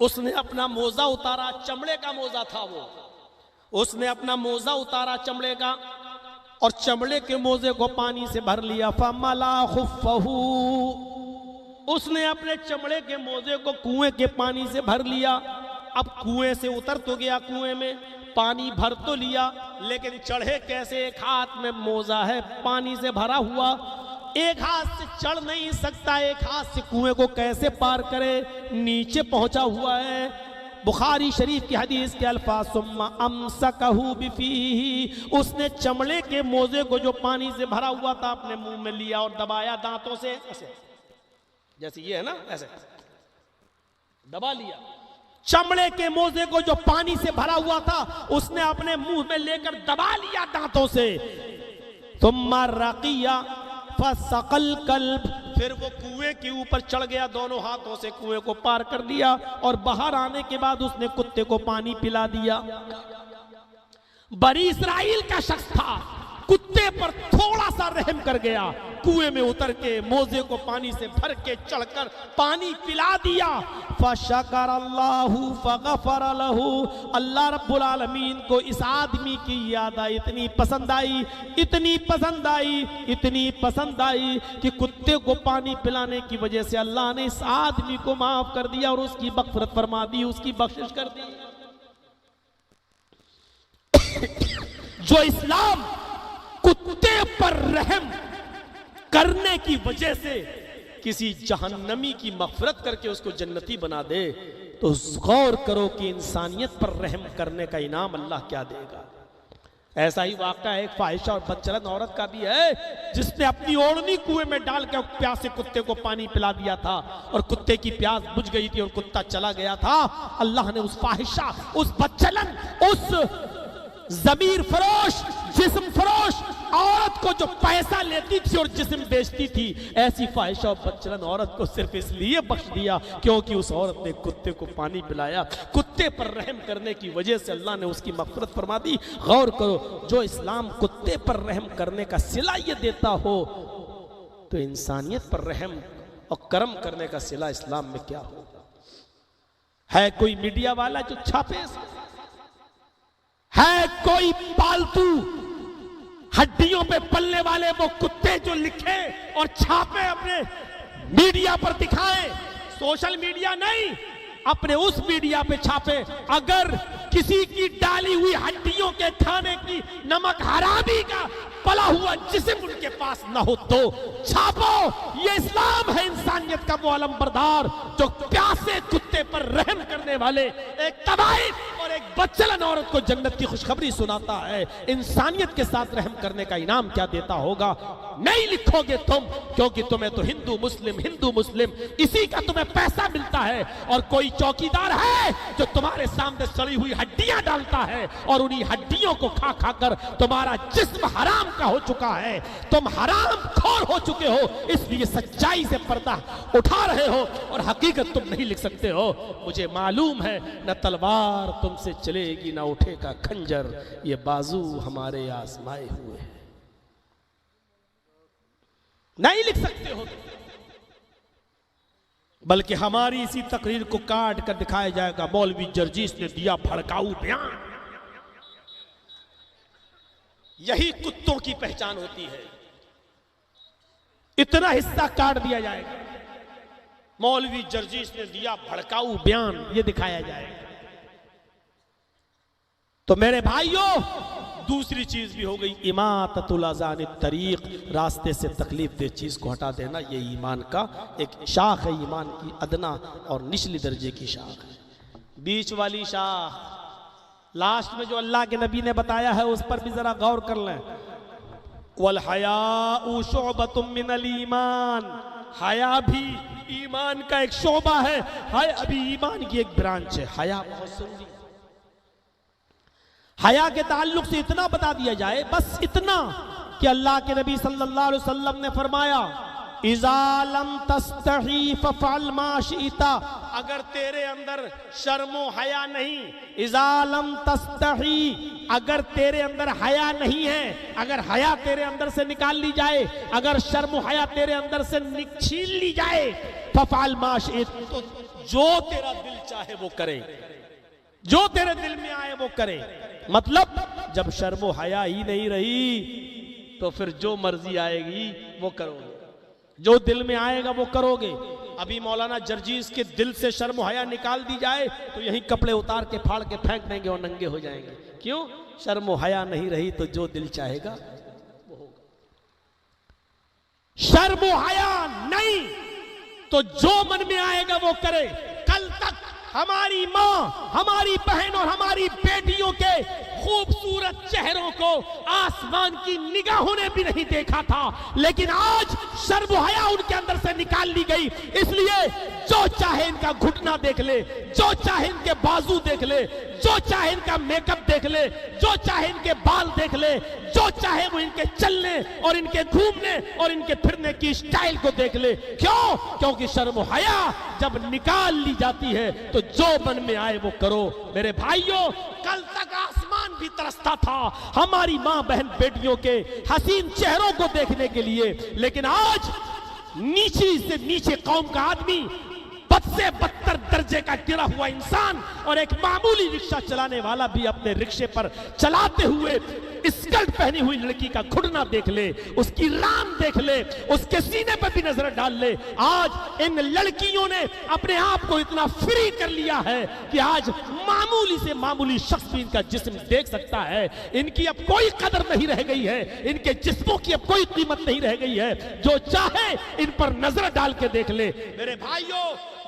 उसने अपना मोजा उतारा, चमड़े का मोजा था वो, उसने अपना मोजा उतारा चमड़े का, और चमड़े के मोजे को पानी से भर लिया। फमला खुफ़हू, उसने अपने चमड़े के मोजे को कुएं के पानी से भर लिया। अब कुएं से उतर तो गया, कुएं में पानी भर तो लिया, लेकिन चढ़े कैसे? एक हाथ में मोजा है पानी से भरा हुआ, एक हाथ से चढ़ नहीं सकता, एक हाथ से कुएं को कैसे पार करे, नीचे पहुंचा हुआ है। बुखारी शरीफ की हदीस के अल्फाज, सुम्मा अमसकहू बिफीही, उसने चमड़े के मोजे को जो पानी से भरा हुआ था अपने मुंह में लिया और दबाया दांतों से, ऐसे जैसे ये है ना, ऐसे दबा लिया। चमड़े के मोजे को जो पानी से भरा हुआ था उसने अपने मुंह में लेकर दबा लिया दांतों से। सुम्मा रक़िया फसक़ल कल्ब, फिर वो कुएं के ऊपर चढ़ गया, दोनों हाथों से कुएं को पार कर दिया और बाहर आने के बाद उसने कुत्ते को पानी पिला दिया। बनी इस्राइल का शख्स था, कुत्ते पर थोड़ा सा रहम कर गया, कुएं में उतर के मोजे को पानी से भर के चढ़कर पानी पिला दिया। फशकर अल्लाहु फगफर लहू, अल्लाह रब्बुल आलमीन को इस आदमी की याद इतनी पसंद आई, इतनी पसंद आई, इतनी पसंद आई कि कुत्ते को पानी पिलाने की वजह से अल्लाह ने इस आदमी को माफ कर दिया और उसकी मग़फ़िरत फरमा दी, उसकी बख्शिश कर दी। जो इस्लाम कुत्ते पर रहम करने की वजह से किसी जहन्नमी की मग़फ़िरत करके उसको जन्नती बना दे, तो गौर करो कि इंसानियत पर रहम करने का इनाम अल्लाह क्या देगा। ऐसा ही वाक़या एक फाहिशा और बदचलन औरत का भी है, जिसने अपनी ओढ़नी कुएं में डाल के प्यासे कुत्ते को पानी पिला दिया था और कुत्ते की प्यास बुझ गई थी और कुत्ता चला गया था। अल्लाह ने उस फाहिशा, उस बदचलन, उस ज़मीर फरोश, जिस्म फरोश औरत को जो पैसा लेती थी और जिस्म बेचती थी, ऐसी फाहिशा और बदचलन औरत को सिर्फ इसलिए बख्श दिया क्योंकि उस औरत ने कुत्ते को पानी पिलाया। कुत्ते पर रहम करने की वजह से अल्लाह ने उसकी मग़फ़िरत फरमा दी। गौर करो, जो इस्लाम कुत्ते पर रहम करने का सिला ये देता हो, तो इंसानियत पर रहम और करम करने का सिला इस्लाम में क्या हो। है कोई मीडिया वाला जो छापे, है कोई पालतू हड्डियों पे पलने वाले वो कुत्ते जो लिखे और छापे अपने मीडिया पर दिखाएं, सोशल मीडिया नहीं, अपने उस मीडिया पे छापे। अगर किसी की डाली हुई हड्डियों के खाने की नमक हरामी का पला हुआ जिस्म उनके पास न हो तो छापो। ये इस्लाम है इंसानियत का वो अलमबरदार, जो प्यासे कुत्ते पर रहम करने वाले एक तवाइफ और एक बदचलन औरत को जन्नत की खुशखबरी सुनाता है। इंसानियत के साथ रहम करने का इनाम क्या देता होगा, नहीं लिखोगे तुम, क्योंकि तुम्हें तो हिंदू मुस्लिम इसी का तुम्हें पैसा मिलता है। और कोई चौकीदार है जो तुम्हारे सामने सड़ी हुई हड्डियां डालता है और उन्हीं हड्डियों को खा खाकर तुम्हारा जिस्म हराम का हो चुका है, तुम हराम खोर हो चुके हो, इसलिए सच्चाई से पर्दा उठा रहे हो और हकीकत तुम नहीं लिख सकते हो। मुझे मालूम है न तलवार तुमसे चलेगी न उठेगा खंजर, ये बाजू हमारे आजमाए हुए हैं, नहीं लिख सकते हो। बल्कि हमारी इसी तकरीर को काट कर दिखाया जाएगा, मौलवी जर्जीस ने दिया भड़काऊ बयान। यही कुत्तों की पहचान होती है। इतना हिस्सा काट दिया जाएगा, मौलवी जर्जीस ने दिया भड़काऊ बयान, ये दिखाया जाएगा। तो मेरे भाइयों, दूसरी चीज भी हो गई इमाततुल अज़ानित तरीक, रास्ते से तकलीफ दे चीज को हटा देना। ये ईमान का एक शाख है, ईमान की अदना और निचली दर्जे की शाख है। बीच वाली शाख लास्ट में जो अल्लाह के नबी ने बताया है उस पर भी जरा गौर कर लें। वल हयाउ शुअबतुम मिनल ईमान, हया भी ईमान का एक शोबा है, हया भी ईमान की एक ब्रांच है। हया बहुत सुंदर, हया के ताल्लुक से इतना बता दिया जाए, बस इतना कि अल्लाह के नबी सल्लल्लाहु अलैहि वसल्लम ने फरमाया, इज़ा लम तस्तही फफ़अल मा शि'ता, अगर तेरे अंदर शर्मो हया नहीं, इज़ा लम तस्तही, अगर तेरे अंदर हया नहीं है, अगर हया तेरे अंदर से निकाल ली जाए, अगर शर्मो हया तेरे अंदर से छीन ली जाए, फफ़अल मा शि'ता, तो जो तेरा दिल चाहे वो करे, जो तेरे दिल में आए वो करे। मतलब जब शर्मो हया ही नहीं रही तो फिर जो मर्जी आएगी वो करोगे, जो दिल में आएगा वो करोगे। अभी मौलाना जर्जीस के दिल से शर्मो हया निकाल दी जाए तो यही कपड़े उतार के फाड़ के फेंक देंगे और नंगे हो जाएंगे। क्यों? शर्मो हया नहीं रही तो जो दिल चाहेगा वो होगा। शर्मो हया नहीं तो जो मन में आएगा वो करे। कल तक हमारी माँ, हमारी बहन और हमारी बेटियों के खूबसूरत चेहरों को आसमान की निगाहों ने भी नहीं देखा था, लेकिन आज शर्म हया उनके अंदर से निकाल ली गई। इसलिए जो चाहे इनका घुटना देख ले, जो चाहे इनके बाजू देख ले, जो चाहे इनका मेकअप देख ले, जो चाहे इनके बाल देख ले, जो चाहे वो इनके चलने और इनके घूमने और इनके फिरने की स्टाइल को देख ले। क्यों? क्योंकि शर्म और हया जब निकाल ली जाती है तो जो मन में आए वो करो। मेरे भाइयों, कल तक आसमान भी तरसता था हमारी मां बहन बेटियों के हसीन चेहरों को देखने के लिए, लेकिन आज नीचे से नीचे कौम का आदमी, बद से बदतर दर्जे का गिरा हुआ इंसान और एक मामूली रिक्शा चलाने वाला भी अपने रिक्शे पर चलाते हुए स्कर्ट पहनी हुई लड़की का घुटना देख ले, उसकी रान देख ले, उसके सीने पर भी नजर डाल ले। आज इन लड़कियों ने अपने आप को इतना फ्री कर लिया है कि आज मामूली से मामूली शख्स भी इनका जिस्म देख सकता है। इनकी अब कोई कदर नहीं रह गई है, इनके जिस्मों की अब कोई कीमत नहीं रह गई है। जो चाहे इन पर नजर डाल के देख ले। मेरे भाइयों,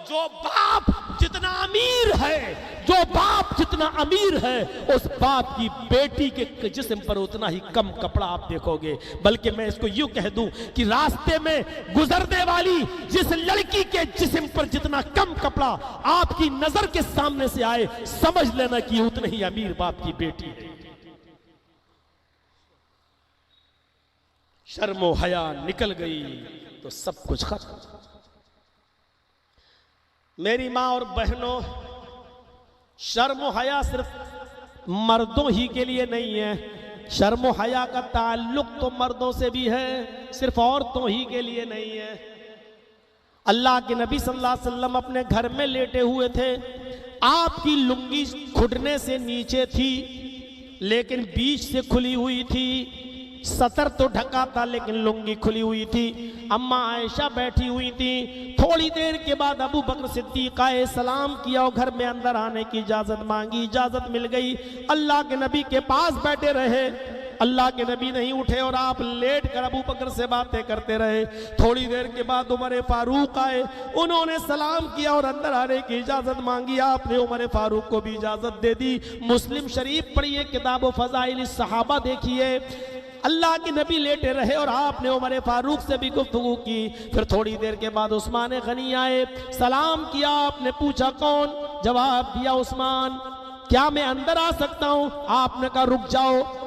जो बाप जितना अमीर है, जो बाप जितना अमीर है, उस बाप की बेटी के जिस्म पर उतना ही कम कपड़ा आप देखोगे। बल्कि मैं इसको यूं कह दूं कि रास्ते में गुजरने वाली जिस लड़की के जिस्म पर जितना कम कपड़ा आपकी नजर के सामने से आए, समझ लेना कि उतने ही अमीर बाप की बेटी है। शर्मो हया निकल गई तो सब कुछ खत्म। मेरी माँ और बहनों, शर्म हया सिर्फ मर्दों ही के लिए नहीं है, शर्म हया का ताल्लुक तो मर्दों से भी है, सिर्फ औरतों ही के लिए नहीं है। अल्लाह के नबी सल्लल्लाहु अलैहि वसल्लम अपने घर में लेटे हुए थे, आपकी लुंगी घुटने से नीचे थी लेकिन बीच से खुली हुई थी, सतर तो ढका था लेकिन लुंगी खुली हुई थी। अम्मा आयशा बैठी हुई थी। थोड़ी देर के बाद अबू बकर सिद्दीक आए, सलाम किया और घर में अंदर आने की इजाजत मांगी, इजाजत मिल गई। अल्लाह के नबी के पास बैठे रहे, अल्लाह के नबी नहीं उठे और आप लेट कर अबू बकर से बातें करते रहे। थोड़ी देर के बाद उमर फारूक आए, उन्होंने सलाम किया और अंदर आने की इजाजत मांगी। आपने उमर फारूक को भी इजाजत दे दी। मुस्लिम शरीफ पढ़िए, किताब फज़ाइल सहाबा देखिए, अल्लाह के नबी लेटे रहे और आपने उमर फारूक से भी गुफ्तगू की। फिर थोड़ी देर के बाद उस्मान गनी आए, सलाम किया, आपने पूछा कौन? जवाब दिया उस्मान। क्या मैं अंदर आ सकता हूं? आपने कहा रुक जाओ।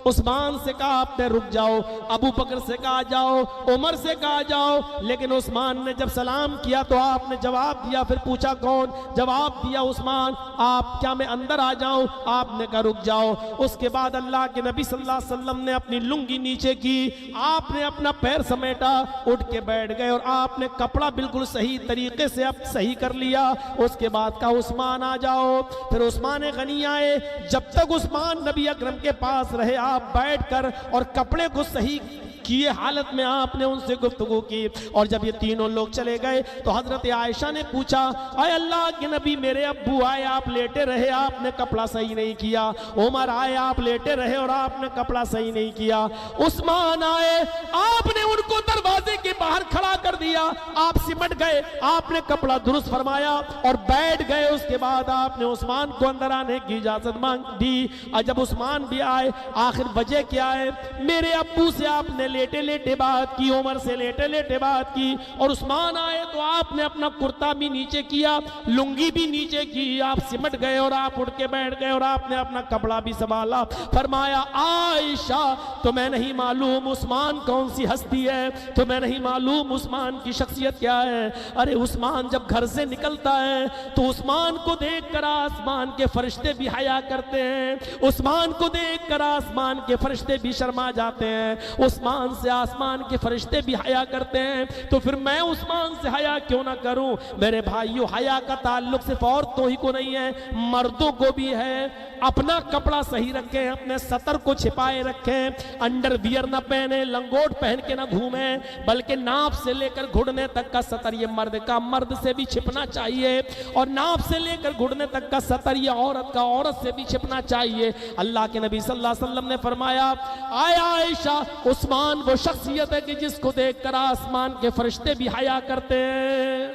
उस्मान से कहा आपने रुक जाओ, अबू बकर से कहा जाओ, उमर से कहा जाओ, लेकिन उस्मान ने जब सलाम किया तो आपने जवाब दिया। फिर पूछा कौन? जवाब दिया उस्मान। आप, क्या मैं अंदर आ जाऊं? आपने कहा रुक जाओ। उसके बाद अल्लाह के नबी सल्लल्लाहु अलैहि वसल्लम ने अपनी लुंगी नीचे की, आपने अपना पैर समेटा, उठ के बैठ गए और आपने कपड़ा बिल्कुल सही तरीके से अब सही कर लिया। उसके बाद कहा उस्मान आ जाओ। फिर उस्मान गनी आए। जब तक उस्मान नबी अकरम के पास रहे, आप बैठकर और कपड़े को सही किए हालत में आपने उनसे गुफ्तगू की। और जब ये तीनों लोग चले गए तो हजरत आयशा ने पूछा, अय अल्लाह के नबी, मेरे अब्बू आए, आप लेटे रहे, आपने कपड़ा सही नहीं किया। उमर आए, आप लेटे रहे और आपने कपड़ा सही नहीं किया। उस्मान आए, आपने उनको दरवाजे के बाहर खड़ा कर दिया, आप सिमट गए, आपने कपड़ा दुरुस्त फरमाया और बैठ गए। उसके बाद आपने उस्मान को अंदर आने की इजाजत मांग दी। और जब उस्मान भी आए, आखिर वजह क्या है? मेरे अब्बू से आपने लेटे लेटे बात की, उमर से लेटे लेटे बात की, और उस्मान आए तो आपने अपना कुर्ता भी नीचे किया, लुंगी भी नीचे की, आप सिमट गए और आप उठ के बैठ गए और आपने अपना कपड़ा भी संभाला। फरमाया, आयशा तुम्हें नहीं मालूम उस्मान कौन सी हस्ती है, तुम्हें नहीं मालूम उस्मान की शख्सियत क्या है। अरे उस्मान जब घर से निकलता है तो उस्मान को देखकर आसमान के फरिश्ते भी हया करते हैं, उस्मान को देखकर आसमान के फरिश्ते भी शर्मा जाते हैं, उस्मान से आसमान के फरिश्ते भी हया करते हैं। तो फिर मैं उस्मान से हया क्यों ना करूं? मेरे भाइयों, हया का ताल्लुक सिर्फ औरतों ही को नहीं है, मर्दों को भी है। अपना कपड़ा सही रखें, अपने सतर को छिपाए रखें, अंडरवियर ना पहने, लंगोट पहन के ना घूमे, बल्कि नाप से लेकर घुटने तक का सतर ये मर्द का, मर्द से भी छिपना चाहिए, और नाप से लेकर घुटने तक का सतर ये औरत का, औरत से भी छिपना चाहिए। अल्लाह के नबी सल्लल्लाहु अलैहि वसल्लम ने फरमाया, आयशा, उस्मान वो शख्सियत है कि जिसको देखकर आसमान के फरिश्ते भी हया करते हैं,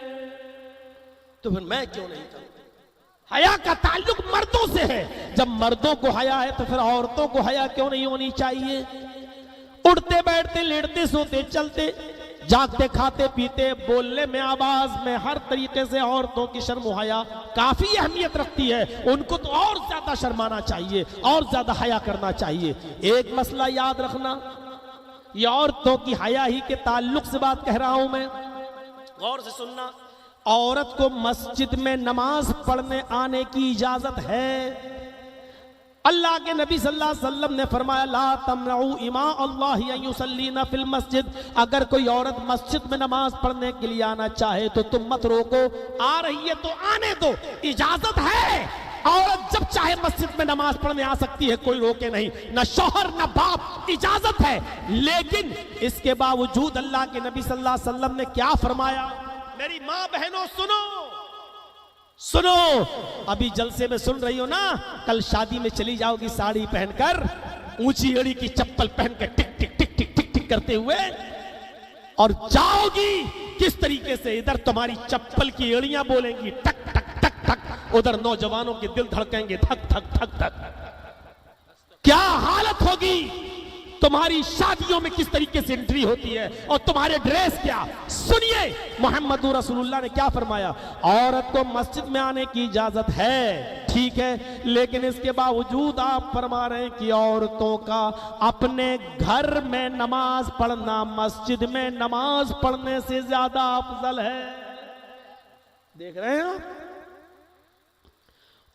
तो फिर मैं क्यों नहीं करूं? हया का ताल्लुक मर्दों से है। जब मर्दों को हया है तो फिर औरतों को हया क्यों नहीं होनी चाहिए? उठते बैठते, लेटते, सोते, चलते, जागते खाते पीते बोलने में आवाज में हर तरीके से औरतों की शर्म हया काफी अहमियत रखती है। उनको तो और ज्यादा शर्माना चाहिए और ज्यादा हया करना चाहिए। एक मसला याद रखना, ये औरतों की हया ही के ताल्लुक से बात कह रहा हूं मैं, गौर से सुनना। औरत को मस्जिद में नमाज पढ़ने आने की इजाजत है। अल्लाह के नबी सल्लल्लाहु अलैहि वसल्लम ने फरमाया ला तमनऊ इमा अल्लाह युसल्लीना फिल मस्जिद, अगर कोई औरत मस्जिद में नमाज पढ़ने के लिए आना चाहे तो तुम मत रोको, आ रही है तो आने दो, इजाजत है। औरत जब चाहे मस्जिद में नमाज पढ़ने आ सकती है, कोई रोके नहीं, न शौहर न बाप, इजाजत है। लेकिन इसके बावजूद अल्लाह के नबी सल्लल्लाहु अलैहि वसल्लम ने क्या फरमाया, मेरी माँ बहनों सुनो सुनो, अभी जलसे में सुन रही हो ना, कल शादी में चली जाओगी साड़ी पहनकर, ऊंची एड़ी की चप्पल पहन के टिक टिक टिक टिक टिक टिक करते हुए, और जाओगी किस तरीके से, इधर तुम्हारी चप्पल की एड़ियां बोलेंगी टक टक टक टक, उधर नौजवानों के दिल धड़केंगे धक धक धक धक। क्या हालत होगी तुम्हारी शादियों में, किस तरीके से एंट्री होती है, और तुम्हारे ड्रेस क्या। सुनिए मोहम्मद रसूलुल्लाह ने क्या फरमाया, औरत को मस्जिद में आने की इजाजत है, ठीक है, लेकिन इसके बावजूद आप फरमा रहे हैं कि औरतों का अपने घर में नमाज पढ़ना मस्जिद में नमाज पढ़ने से ज्यादा अफजल है। देख रहे हैं आप,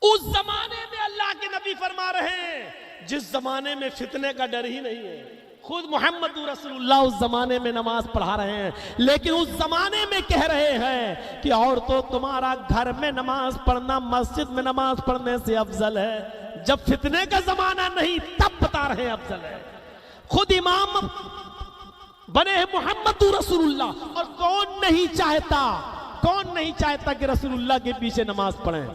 उस जमाने में अल्लाह के नबी फरमा रहे हैं जिस जमाने में फितने का डर ही नहीं है, खुद मोहम्मद रसूलुल्लाह उस जमाने में नमाज पढ़ा रहे हैं, लेकिन उस जमाने में कह रहे हैं कि औरतों तुम्हारा घर में नमाज पढ़ना मस्जिद में नमाज पढ़ने से अफजल है। जब फितने का जमाना नहीं तब बता रहे हैं अफजल है। खुद इमाम बने हैं मोहम्मद रसूलुल्लाह, और कौन नहीं चाहता कि रसूलुल्लाह के पीछे नमाज पढ़ें,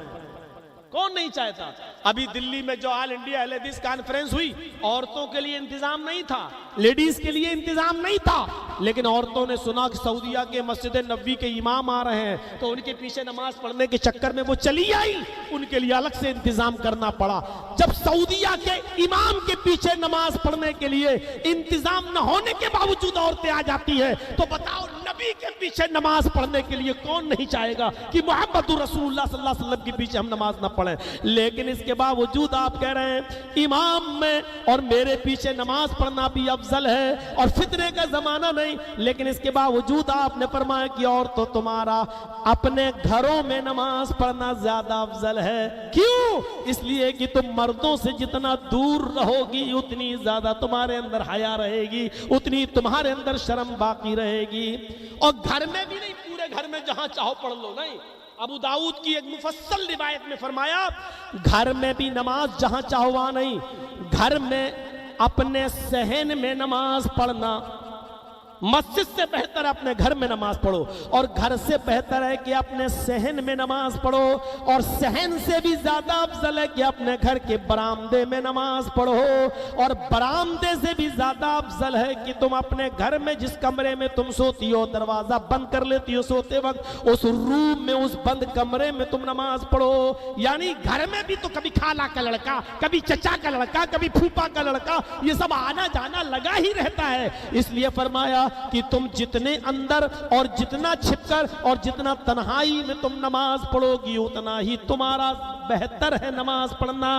कौन नहीं चाहता। अभी दिल्ली में जो ऑल इंडिया अहले हदीस कॉन्फ्रेंस हुई, औरतों के लिए इंतजाम नहीं था, लेडीज के लिए इंतजाम नहीं था, लेकिन औरतों ने सुना कि सऊदीया के मस्जिद नबवी के इमाम आ रहे हैं, तो उनके पीछे नमाज पढ़ने के चक्कर में वो चली आई, उनके लिए अलग से इंतजाम करना पड़ा। जब सऊदीया के इमाम के पीछे नमाज पढ़ने के लिए इंतजाम न होने के बावजूद औरतें आ जाती है, तो बताओ नबी के पीछे नमाज पढ़ने के लिए कौन नहीं चाहेगा कि मोहम्मद रसूलुल्लाह सल्लल्लाहु अलैहि वसल्लम के पीछे हम नमाज न पढ़ें। लेकिन इसके बावजूद आप कह रहे हैं इमाम में और मेरे पीछे नमाज पढ़ना भी अफजल है, और फितने का जमाना नहीं, लेकिन इसके बावजूद आपने फरमाया कि और तो तुम्हारा अपने घरों में नमाज पढ़ना ज्यादा अफजल है। क्यों? इसलिए कि तुम मर्दों से जितना दूर रहोगी उतनी ज्यादा तुम्हारे अंदर हया रहेगी, उतनी तुम्हारे अंदर शर्म बाकी रहेगी। और घर में भी नहीं, पूरे घर में जहां चाहो पढ़ लो, नहीं। अबू दाऊद की एक मुफस्सल रिवायत में फरमाया घर में भी नमाज जहां चाहो वहां नहीं, घर में अपने सहन में नमाज पढ़ना मस्जिद से बेहतर अपने घर में नमाज पढ़ो, और घर से बेहतर है कि अपने सहन में नमाज पढ़ो, और सहन से भी ज्यादा अफजल है कि अपने घर के बरामदे में नमाज पढ़ो, और बरामदे से भी ज्यादा अफजल है कि तुम अपने घर में जिस कमरे में तुम सोती हो दरवाजा बंद कर लेती हो सोते वक्त, उस रूम में उस बंद कमरे में तुम नमाज पढ़ो। यानी घर में भी तो कभी खाला का लड़का, कभी चचा का लड़का, कभी फूफा का लड़का, ये सब आना जाना लगा ही रहता है। इसलिए फरमाया कि तुम जितने अंदर और जितना छिपकर और जितना तन्हाई में तुम नमाज पढ़ोगी उतना ही तुम्हारा बेहतर है नमाज पढ़ना।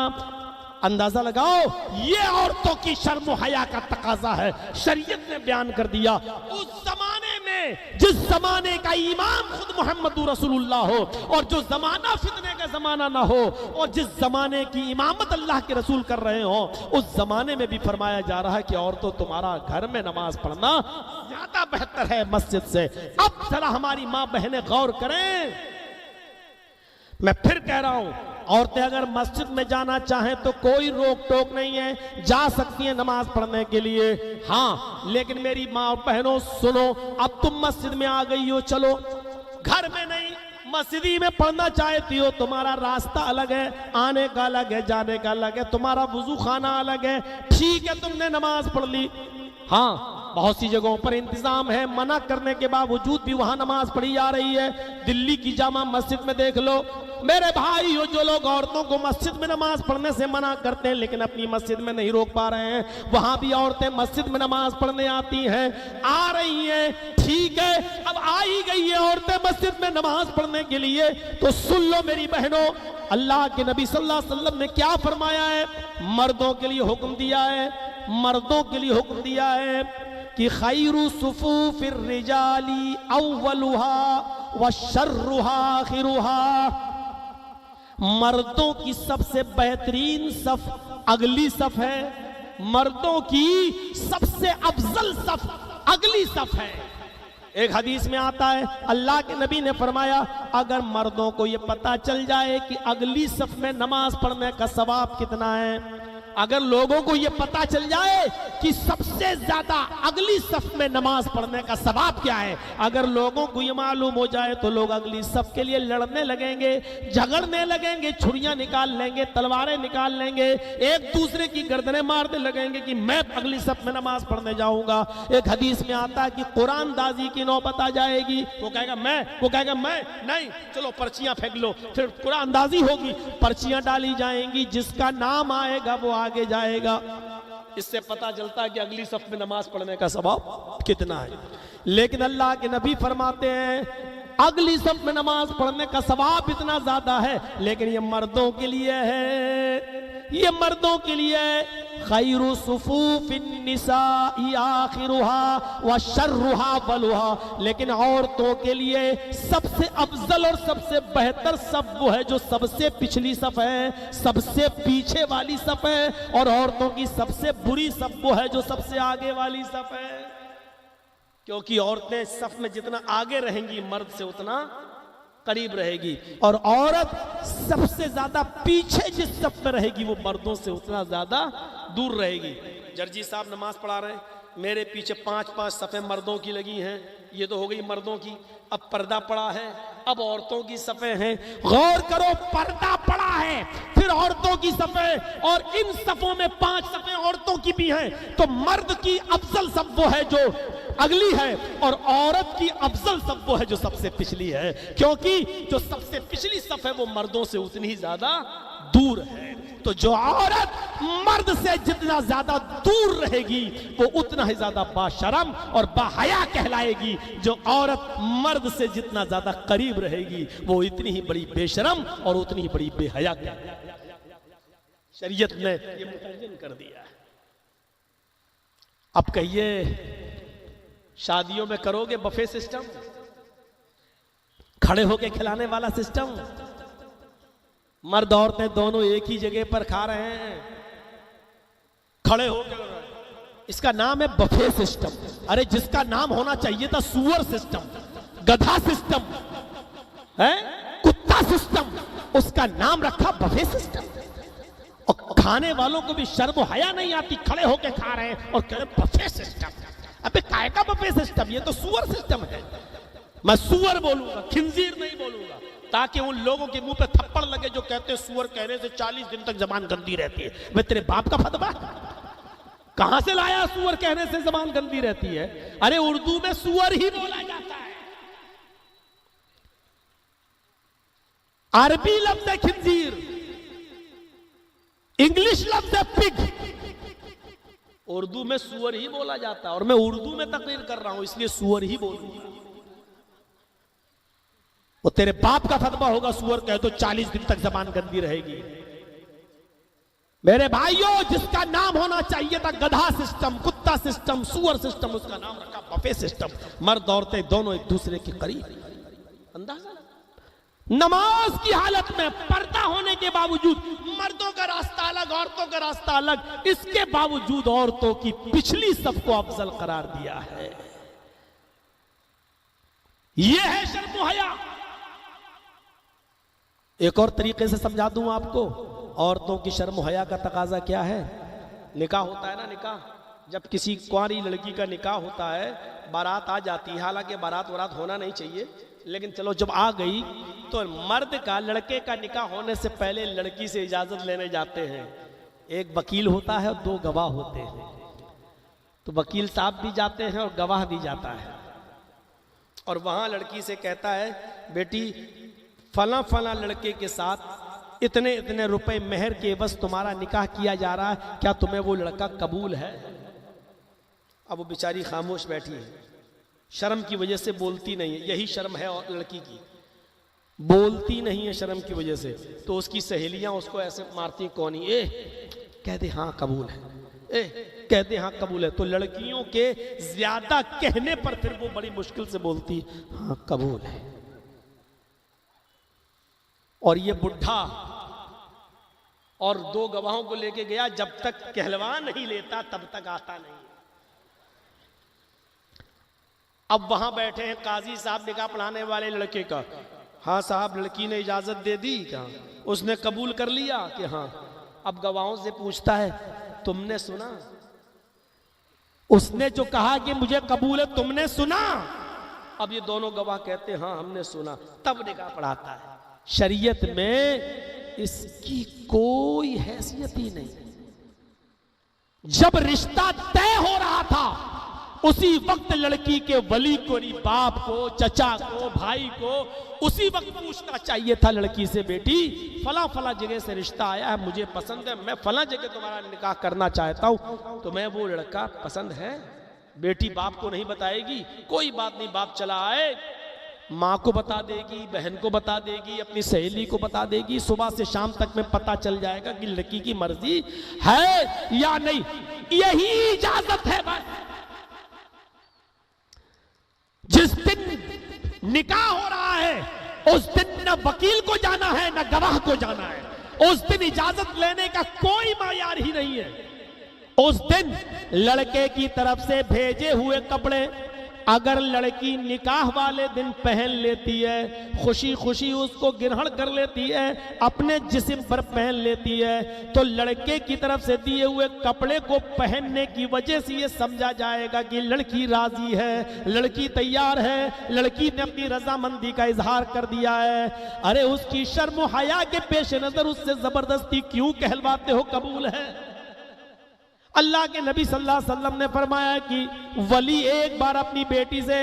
अंदाजा लगाओ, ये औरतों की शर्म हया का तकाजा है, शरीयत ने बयान कर दिया। उस जमाने में जिस जमाने का इमाम खुद मोहम्मद रसूलुल्लाह हो, और जो जमाना फितने का जमाना ना हो, और जिस जमाने की इमामत अल्लाह के रसूल कर रहे हो, उस जमाने में भी फरमाया जा रहा है कि औरतों तुम्हारा घर में नमाज पढ़ना ज्यादा बेहतर है मस्जिद से। अब जरा हमारी माँ बहनें गौर करें, मैं फिर कह रहा हूं, औरतें अगर मस्जिद में जाना चाहें तो कोई रोक टोक नहीं है, जा सकती हैं नमाज पढ़ने के लिए। हाँ, लेकिन मेरी माँ और बहनों सुनो, अब तुम मस्जिद में आ गई हो, चलो घर में नहीं मस्जिद में पढ़ना चाहती हो, तुम्हारा रास्ता अलग है, आने का अलग है, जाने का अलग है, तुम्हारा वुजू खाना अलग है, ठीक है तुमने नमाज पढ़ ली। हाँ, बहुत सी जगहों पर इंतजाम है, मना करने के बावजूद भी वहां नमाज पढ़ी जा रही है। दिल्ली की जामा मस्जिद में देख लो मेरे भाई, जो लोग औरतों को मस्जिद में नमाज पढ़ने से मना करते हैं लेकिन अपनी मस्जिद में नहीं रोक पा रहे हैं, वहां भी औरतें मस्जिद में नमाज पढ़ने आती हैं, आ रही हैं, ठीक है। अब आ ही गई है औरतें मस्जिद में नमाज पढ़ने के लिए, तो सुन लो मेरी बहनों, अल्लाह के नबी सल्लल्लाहु अलैहि वसल्लम ने क्या फरमाया है, मर्दों के लिए हुक्म दिया है, मर्दों के लिए हुक्म दिया है कि खैरु सुफूफिर रिजाली अव्वलुहा व शर्रुहा आखिरुहा, मर्दों की सबसे बेहतरीन सफ अगली सफ है, मर्दों की सबसे अफजल सफ अगली सफ है। एक हदीस में आता है अल्लाह के नबी ने फरमाया, अगर मर्दों को यह पता चल जाए कि अगली सफ में नमाज पढ़ने का सवाब कितना है, अगर लोगों को यह पता चल जाए कि सबसे ज्यादा अगली सफ में नमाज पढ़ने का सवाब क्या है, अगर लोगों को यह मालूम हो जाए तो लोग अगली सफ के लिए लड़ने लगेंगे, झगड़ने लगेंगे, छुरियां निकाल लेंगे, तलवारें निकाल लेंगे, एक दूसरे की गर्दनें मारने लगेंगे कि मैं अगली सफ में नमाज पढ़ने जाऊंगा। एक हदीस में आता है कि कुरानदाजी की नौबत आ जाएगी, वो कहेगा मैं नहीं, चलो पर्चियां फेंक लो, फिर कुरानदाजी होगी, पर्चियां डाली जाएंगी, जिसका नाम आएगा वो आगे जाएगा। इससे पता चलता है कि अगली सफ में नमाज पढ़ने का सवाब कितना है। लेकिन अल्लाह के नबी फरमाते हैं अगली सफ में नमाज पढ़ने का सवाब इतना ज्यादा है, लेकिन ये मर्दों के लिए है, ये मर्दों के लिए खैरु सुफूफिन निसाई आखिरुहा व शर्रुहा वलुहा, लेकिन औरतों के लिए सबसे अफजल और सबसे बेहतर सफ वो है जो सबसे पिछली सफ है, सबसे पीछे वाली सफ है, और औरतों की सबसे बुरी सफ वो है जो सबसे आगे वाली सफ है। क्योंकि औरतें सफ में जितना आगे रहेंगी मर्द से उतना करीब रहेगी, और औरत सबसे ज्यादा पीछे जिस सफ में रहेगी वो मर्दों से उतना ज्यादा दूर रहेगी। जर्जी साहब नमाज पढ़ा रहे हैं, मेरे पीछे 5-5 सफ़े मर्दों की लगी हैं, ये तो हो गई मर्दों की। अब पर्दा पड़ा है, अब औरतों की सफ़े हैं। गौर करो, पर्दा पड़ा है, फिर औरतों की सफ़े, और इन सफ़ों में 5 सफ़े औरतों की भी हैं। तो मर्द की अफजल सफ़ वो है जो अगली है, और औरत की अफजल सफ़ वो है जो सबसे पिछली है, क्योंकि जो सबसे पिछली सफ़ है वो मर्दों से उतनी ही ज्यादा दूर है। तो जो औरत मर्द से जितना ज्यादा दूर रहेगी वो उतना ही ज्यादा बाशरम और बाहया कहलाएगी, जो औरत मर्द से जितना ज्यादा करीब रहेगी वो इतनी ही बड़ी बेशरम और उतनी ही बड़ी बेहया कहलाएगी। शरीयत ने ये मुतय्यन कर दिया है। अब कहिए शादियों में करोगे बफे सिस्टम, खड़े होके खिलाने वाला सिस्टम? मर्द औरतें दोनों एक ही जगह पर खा रहे हैं, खड़े होकर, इसका नाम है बफे सिस्टम। अरे जिसका नाम होना चाहिए था सुअर सिस्टम, गधा सिस्टम है, कुत्ता सिस्टम, उसका नाम रखा बफे सिस्टम। और खाने वालों को भी शर्म हया नहीं आती, खड़े होकर खा रहे हैं और कह रहे बफे सिस्टम। अबे काय का बफे सिस्टम, ये तो सुअर सिस्टम है। मैं सुअर बोलूंगा, खिंजीर नहीं बोलूंगा, ताकि उन लोगों के मुंह पे थप्पड़ लगे जो कहते हैं सुअर कहने से 40 दिन तक जबान गंदी रहती है। मैं तेरे बाप का फतवा कहां से लाया सुअर कहने से जबान गंदी रहती है? अरे उर्दू में सुअर ही बोला जाता है, अरबी लफ्ज है खिंजीर, इंग्लिश लफ्ज है पिग, उर्दू में सुअर ही बोला जाता है। और मैं उर्दू में तकरीर कर रहा हूं इसलिए सुअर ही बोलूंगा। वो तेरे बाप का फतवा होगा सुअर कहे तो 40 दिन तक जबान गंदी रहेगी। मेरे भाइयों, जिसका नाम होना चाहिए था गधा सिस्टम, कुत्ता सिस्टम, सुअर सिस्टम, उसका नाम रखा बफे सिस्टम। मर्द औरतें दोनों एक दूसरे के करीब। अंदाजा, नमाज की हालत में पर्दा होने के बावजूद मर्दों का रास्ता अलग, औरतों का रास्ता अलग, इसके बावजूद औरतों की पिछली सफ को अफजल करार दिया है। यह है शर्म हया। एक और तरीके से समझा दूं आपको, औरतों की शर्म हया का तकाजा क्या है। निकाह होता है ना, निकाह, जब किसी कुंवारी लड़की का निकाह होता है, बारात आ जाती है, हालांकि बारात वरात होना नहीं चाहिए, लेकिन चलो जब आ गई तो मर्द का लड़के का निकाह होने से पहले लड़की से इजाजत लेने जाते हैं। एक वकील होता है और 2 गवाह होते हैं। तो वकील साहब भी जाते हैं और गवाह भी जाता है, और वहां लड़की से कहता है, बेटी फला फला लड़के के साथ इतने इतने रुपए मेहर के बस तुम्हारा निकाह किया जा रहा है, क्या तुम्हें वो लड़का कबूल है? अब वो बेचारी खामोश बैठी है, शर्म की वजह से बोलती नहीं है। यही शर्म है और लड़की की, बोलती नहीं है शर्म की वजह से। तो उसकी सहेलियां उसको ऐसे मारती, कौन ही कह दे हाँ कबूल है, कह दे हाँ कबूल है। तो लड़कियों के ज्यादा कहने पर फिर वो बड़ी मुश्किल से बोलती हाँ कबूल है। और ये बुढ़ा और 2 गवाहों को लेके गया, जब तक कहलवा नहीं लेता तब तक आता नहीं। अब वहां बैठे हैं काजी साहब, निकाह पढ़ाने वाले लड़के का। हाँ साहब, लड़की ने इजाजत दे दी क्या? उसने कबूल कर लिया कि हाँ। अब गवाहों से पूछता है, तुमने सुना? उसने जो कहा कि मुझे कबूल है, तुमने सुना? अब ये दोनों गवाह कहते हैं हाँ हमने सुना। तब निकाह पढ़ाता है। शरीयत में इसकी कोई हैसियत ही नहीं। जब रिश्ता तय हो रहा था उसी वक्त लड़की के वली को, बाप को, चचा को, भाई को, उसी वक्त पूछना चाहिए था लड़की से, बेटी फला फला जगह से रिश्ता आया है, मुझे पसंद है, मैं फला जगह तुम्हारा निकाह करना चाहता हूं, तुम्हें वो लड़का पसंद है? बेटी बाप को नहीं बताएगी, कोई बात नहीं, बाप चला आए, माँ को बता देगी, बहन को बता देगी, अपनी सहेली को बता देगी। सुबह से शाम तक में पता चल जाएगा कि लड़की की मर्जी है या नहीं। यही इजाजत है बस। जिस दिन निकाह हो रहा है उस दिन न वकील को जाना है न गवाह को जाना है। उस दिन इजाजत लेने का कोई मायार ही नहीं है। उस दिन लड़के की तरफ से भेजे हुए कपड़े अगर लड़की निकाह वाले दिन पहन लेती है, खुशी खुशी उसको ग्रहण कर लेती है, अपने जिस्म पर पहन लेती है, तो लड़के की तरफ से दिए हुए कपड़े को पहनने की वजह से ये समझा जाएगा कि लड़की राजी है, लड़की तैयार है, लड़की ने अपनी रजामंदी का इजहार कर दिया है। अरे उसकी शर्म हया के पेश नजर उससे जबरदस्ती क्यों कहलवाते हो कबूल है? अल्लाह के नबी सल्लल्लाहु अलैहि वसल्लम ने फरमाया कि वली एक बार अपनी बेटी से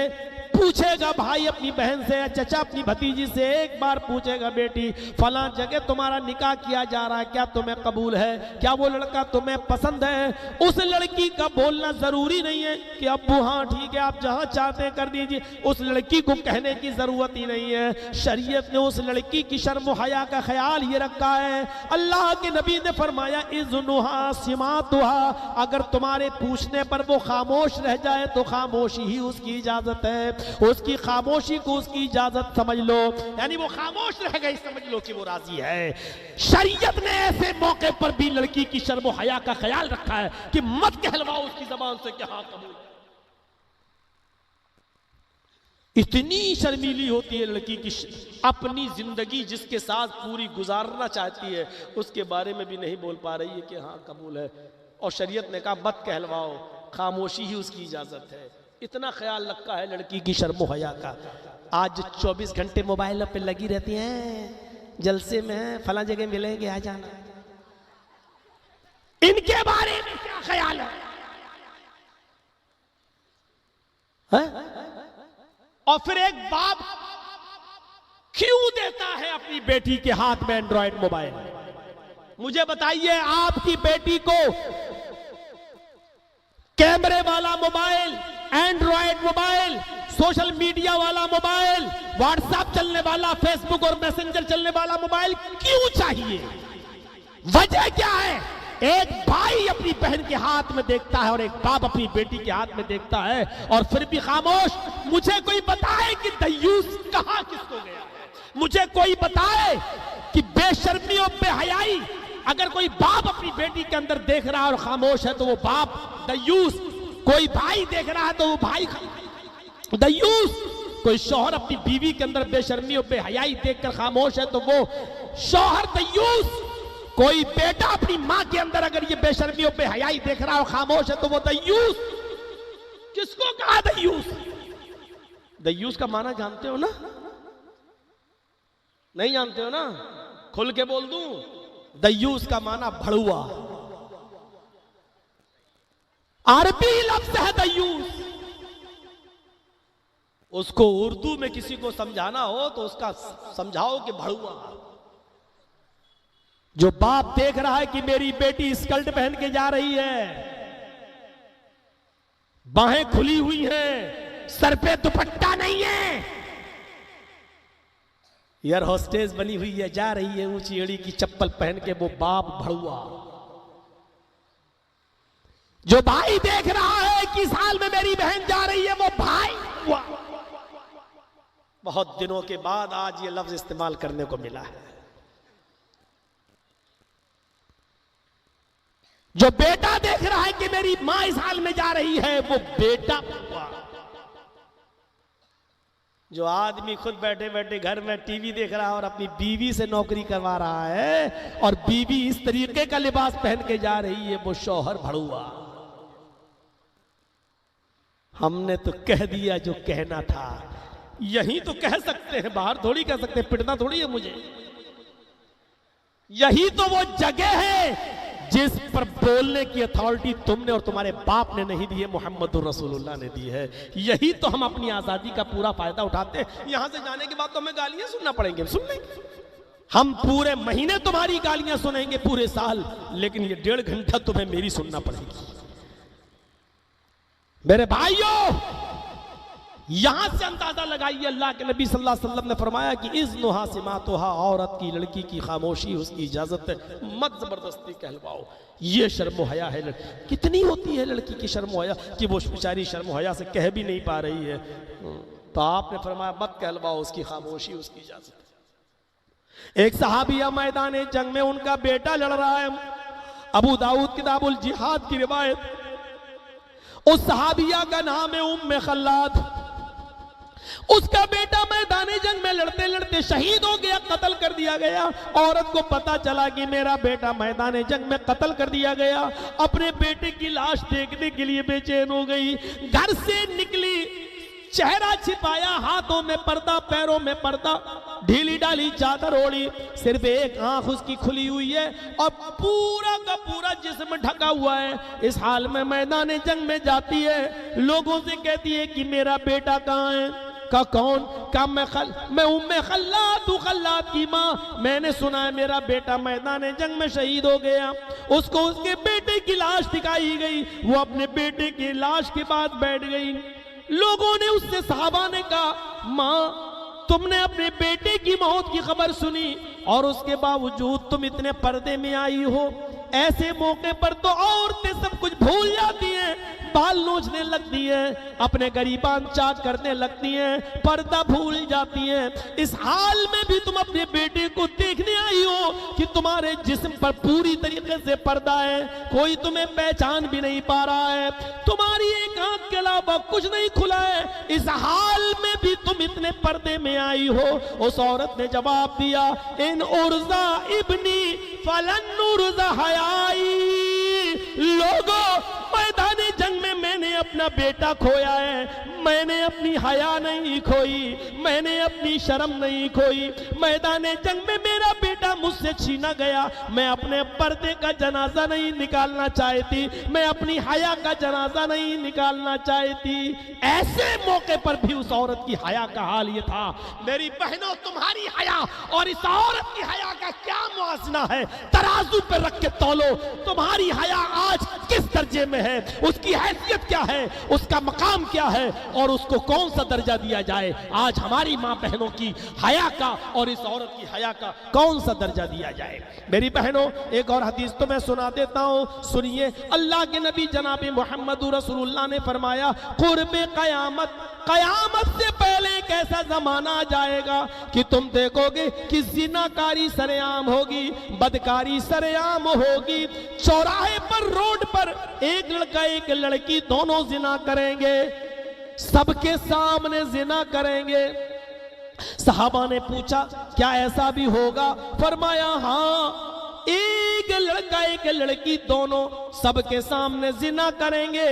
पूछेगा, भाई अपनी बहन से, चचा अपनी भतीजी से एक बार पूछेगा, बेटी फला जगह तुम्हारा निकाह किया जा रहा है, क्या तुम्हें कबूल है? क्या वो लड़का तुम्हें पसंद है? उस लड़की का बोलना जरूरी नहीं है कि अब्बू हाँ ठीक है, आप जहां चाहते हैं कर दीजिए। उस लड़की को कहने की जरूरत ही नहीं है। शरीयत ने उस लड़की की शर्म हया का ख्याल ये रखा है। अल्लाह के नबी ने फरमाया, इज़्नुहा सिमातुहा, अगर तुम्हारे पूछने पर वो खामोश रह जाए तो खामोशी ही उसकी इजाजत है। उसकी खामोशी को उसकी इजाजत समझ लो, यानी वो खामोश रह गई, समझ लो कि वो राजी है। शरीयत ने ऐसे मौके पर भी लड़की की शर्म हया का ख्याल रखा है कि मत कहलवाओ उसकी जबान से कि हाँ कबूल। इतनी शर्मीली होती है लड़की की, अपनी जिंदगी जिसके साथ पूरी गुजारना चाहती है उसके बारे में भी नहीं बोल पा रही है कि हाँ कबूल है। और शरीयत ने कहा मत कहलवाओ, खामोशी ही उसकी इजाजत है। इतना ख्याल रखा है लड़की की शर्म हया का। आज 24 घंटे मोबाइल पे लगी रहती हैं, जलसे में है, फला जगह मिलेंगे, आ जाना। इनके बारे में क्या ख्याल है? और फिर एक बाप क्यों देता है अपनी बेटी के हाथ में एंड्रॉयड मोबाइल? मुझे बताइए, आपकी बेटी को कैमरे वाला mobile, Android mobile, social media वाला मोबाइल, व्हाट्सएप चलने वाला, फेसबुक और मैसेंजर चलने वाला मोबाइल क्यों चाहिए? वजह क्या है? एक भाई अपनी बहन के हाथ में देखता है और एक बाप अपनी बेटी के हाथ में देखता है और फिर भी खामोश। मुझे कोई बताए कि दयूस कहां किसको गया? मुझे कोई बताए कि बेशर्मी और बेहयाई अगर कोई बाप अपनी बेटी के अंदर देख रहा है और खामोश है तो वो बाप दयूस। कोई भाई देख रहा है तो वो भाई दयूस। कोई शौहर अपनी बीवी के अंदर बेशर्मी और बेहयाई देखकर खामोश है तो वो शौहर दयूस। कोई बेटा अपनी मां के अंदर अगर ये बेशर्मी और बेहयाई देख रहा है और खामोश है तो वो दयूस। किसको कहा दयूस? दयूस का माना जानते हो ना? नहीं जानते हो ना? खुल के बोल दूं, दयूस का माना भड़ुआ। अरबी लफ्ज है दयूस। उसको उर्दू में किसी को समझाना हो तो उसका समझाओ कि भड़ुआ। जो बाप देख रहा है कि मेरी बेटी स्कर्ट पहन के जा रही है, बाहें खुली हुई हैं, सर पे दुपट्टा नहीं है, एयर होस्टेस बनी हुई है, जा रही है ऊंची एड़ी की चप्पल पहन के, वो बाप भड़ुआ। जो भाई देख रहा है कि साल में मेरी बहन जा रही है, वो भाई हुआ। बहुत दिनों के बाद आज ये लफ्ज इस्तेमाल करने को मिला है। जो बेटा देख रहा है कि मेरी मां इस हाल में जा रही है, वो बेटा हुआ। जो आदमी खुद बैठे बैठे घर में टीवी देख रहा है और अपनी बीवी से नौकरी करवा रहा है और बीवी इस तरीके का लिबास पहन के जा रही है, वो शौहर भड़ुआ। हमने तो कह दिया जो कहना था। यही तो कह सकते हैं, बाहर थोड़ी कह सकते, पिटना थोड़ी है मुझे। यही तो वो जगह है जिस पर बोलने की अथॉरिटी तुमने और तुम्हारे बाप ने नहीं दी है, मोहम्मद रसूलुल्लाह ने दी है। यही तो हम अपनी आजादी का पूरा फायदा उठाते हैं। यहां से जाने के बाद तो हमें गालियां सुनना पड़ेंगे, सुन लेंगे हम। पूरे महीने तुम्हारी गालियां सुनेंगे, पूरे साल, लेकिन ये 1.5 घंटा तुम्हें मेरी सुनना पड़ेगी। मेरे भाइयों, यहां से अंदाजा लगाइए, अल्लाह के नबी सल्लल्लाहु अलैहि वसल्लम ने फरमाया कि इज़्नुहा सिमातुहा, औरत की, लड़की की खामोशी उसकी इजाजत है, मत जबरदस्ती कहलवाओ। ये शर्म हया है। कितनी होती है लड़की की शर्म हया कि वो बेचारी शर्म हया से कह भी नहीं पा रही है। तो आपने फरमाया मत कहलवाओ, उसकी खामोशी उसकी इजाजत है। एक सहाबिया मैदान जंग में उनका बेटा लड़ रहा है। अबू दाऊद किताबुल जिहाद की रिवायत। उस सहाबिया का नाम है उम्मे खल्लाद। उसका बेटा मैदान जंग में लड़ते लड़ते शहीद हो गया, कत्ल कर दिया गया। औरत को पता चला कि मेरा बेटा मैदान जंग में कत्ल कर दिया गया। अपने बेटे की लाश देखने के लिए बेचैन हो गई। घर से निकली, चेहरा छिपाया, हाथों में पर्दा, पैरों में पर्दा, ढीली डाली चादर ओढ़ी, सिर्फ एक आंख उसकी खुली हुई है और पूरा का पूरा जिस्म ढका हुआ है। इस हाल में मैदान जंग में जाती है, लोगों से कहती है कि मेरा बेटा कहाँ है। का कौन? का मैं उम्मे खल्लाद हूं, खल्लाद की माँ। मैंने सुना है मेरा बेटा मैदान जंग में शहीद हो गया। उसको उसके बेटे की लाश दिखाई गई। वो अपने बेटे की लाश के पास बैठ गई। लोगों ने उससे, सहाबा ने कहा, माँ तुमने अपने बेटे की मौत की खबर सुनी और उसके बावजूद तुम इतने पर्दे में आई हो। ऐसे मौके पर तो औरतें सब कुछ भूल जाती हैं, बाल नोचने लगती हैं, अपने गरीबान चाट करने लगती हैं, पर्दा भूल जाती हैं। इस हाल में भी तुम अपने बेटे को देखने आई हो कि तुम्हारे जिस्म पर पूरी तरीके से पर्दा है, कोई तुम्हें पहचान भी नहीं पा रहा है, तुम्हारी एक आंख के अलावा कुछ नहीं खुला है। इस हाल में भी तुम इतने पर्दे में आई हो। उस औरत ने जवाब दिया, इन उर्जा इब्नी फलन उर्जा हयाई। लोगों, मैदान जंग में मैंने अपना बेटा खोया है, मैंने अपनी हया नहीं खोई, मैंने अपनी शर्म नहीं खोई। मैदान जंग में मेरा बेटा मुझसे छीना गया, मैं अपने पर्दे का जनाजा नहीं निकालना चाहती, मैं अपनी हया का जनाजा नहीं निकालना चाहती। ऐसे मौके पर भी उस औरत की हया का हाल ये था। मेरी बहनों, तुम्हारी हया और इस औरत की हया का क्या मुआवजना है? तराजू पे रख के तौलो। तुम्हारी हया आज किस दर्जे में है, उसकी हैसियत क्या है, उसका मकाम क्या है और उसको कौन सा दर्जा दिया जाए। आज हमारी मां बहनों की हया का और इस औरत की हया का कौन सा दर्जा दिया जाए। मेरी बहनों, एक और हदीस तो मैं सुना देता हूं, सुनिए। अल्लाह के नबी जनाब मोहम्मद रसूलुल्लाह ने फरमाया, कुर्बे कयामत, कयामत से पहले एक ऐसा जमाना आ जाएगा कि तुम देखोगे कि जिनाकारी सरेआम होगी, बदकारी सरेआम होगी। चौराहे पर, रोड पर एक लड़का एक लड़की दोनों जिना करेंगे, सबके सामने जिना करेंगे। सहाबा ने पूछा, क्या ऐसा भी होगा? फरमाया, हाँ, एक लड़का एक लड़की दोनों सबके सामने जिना करेंगे,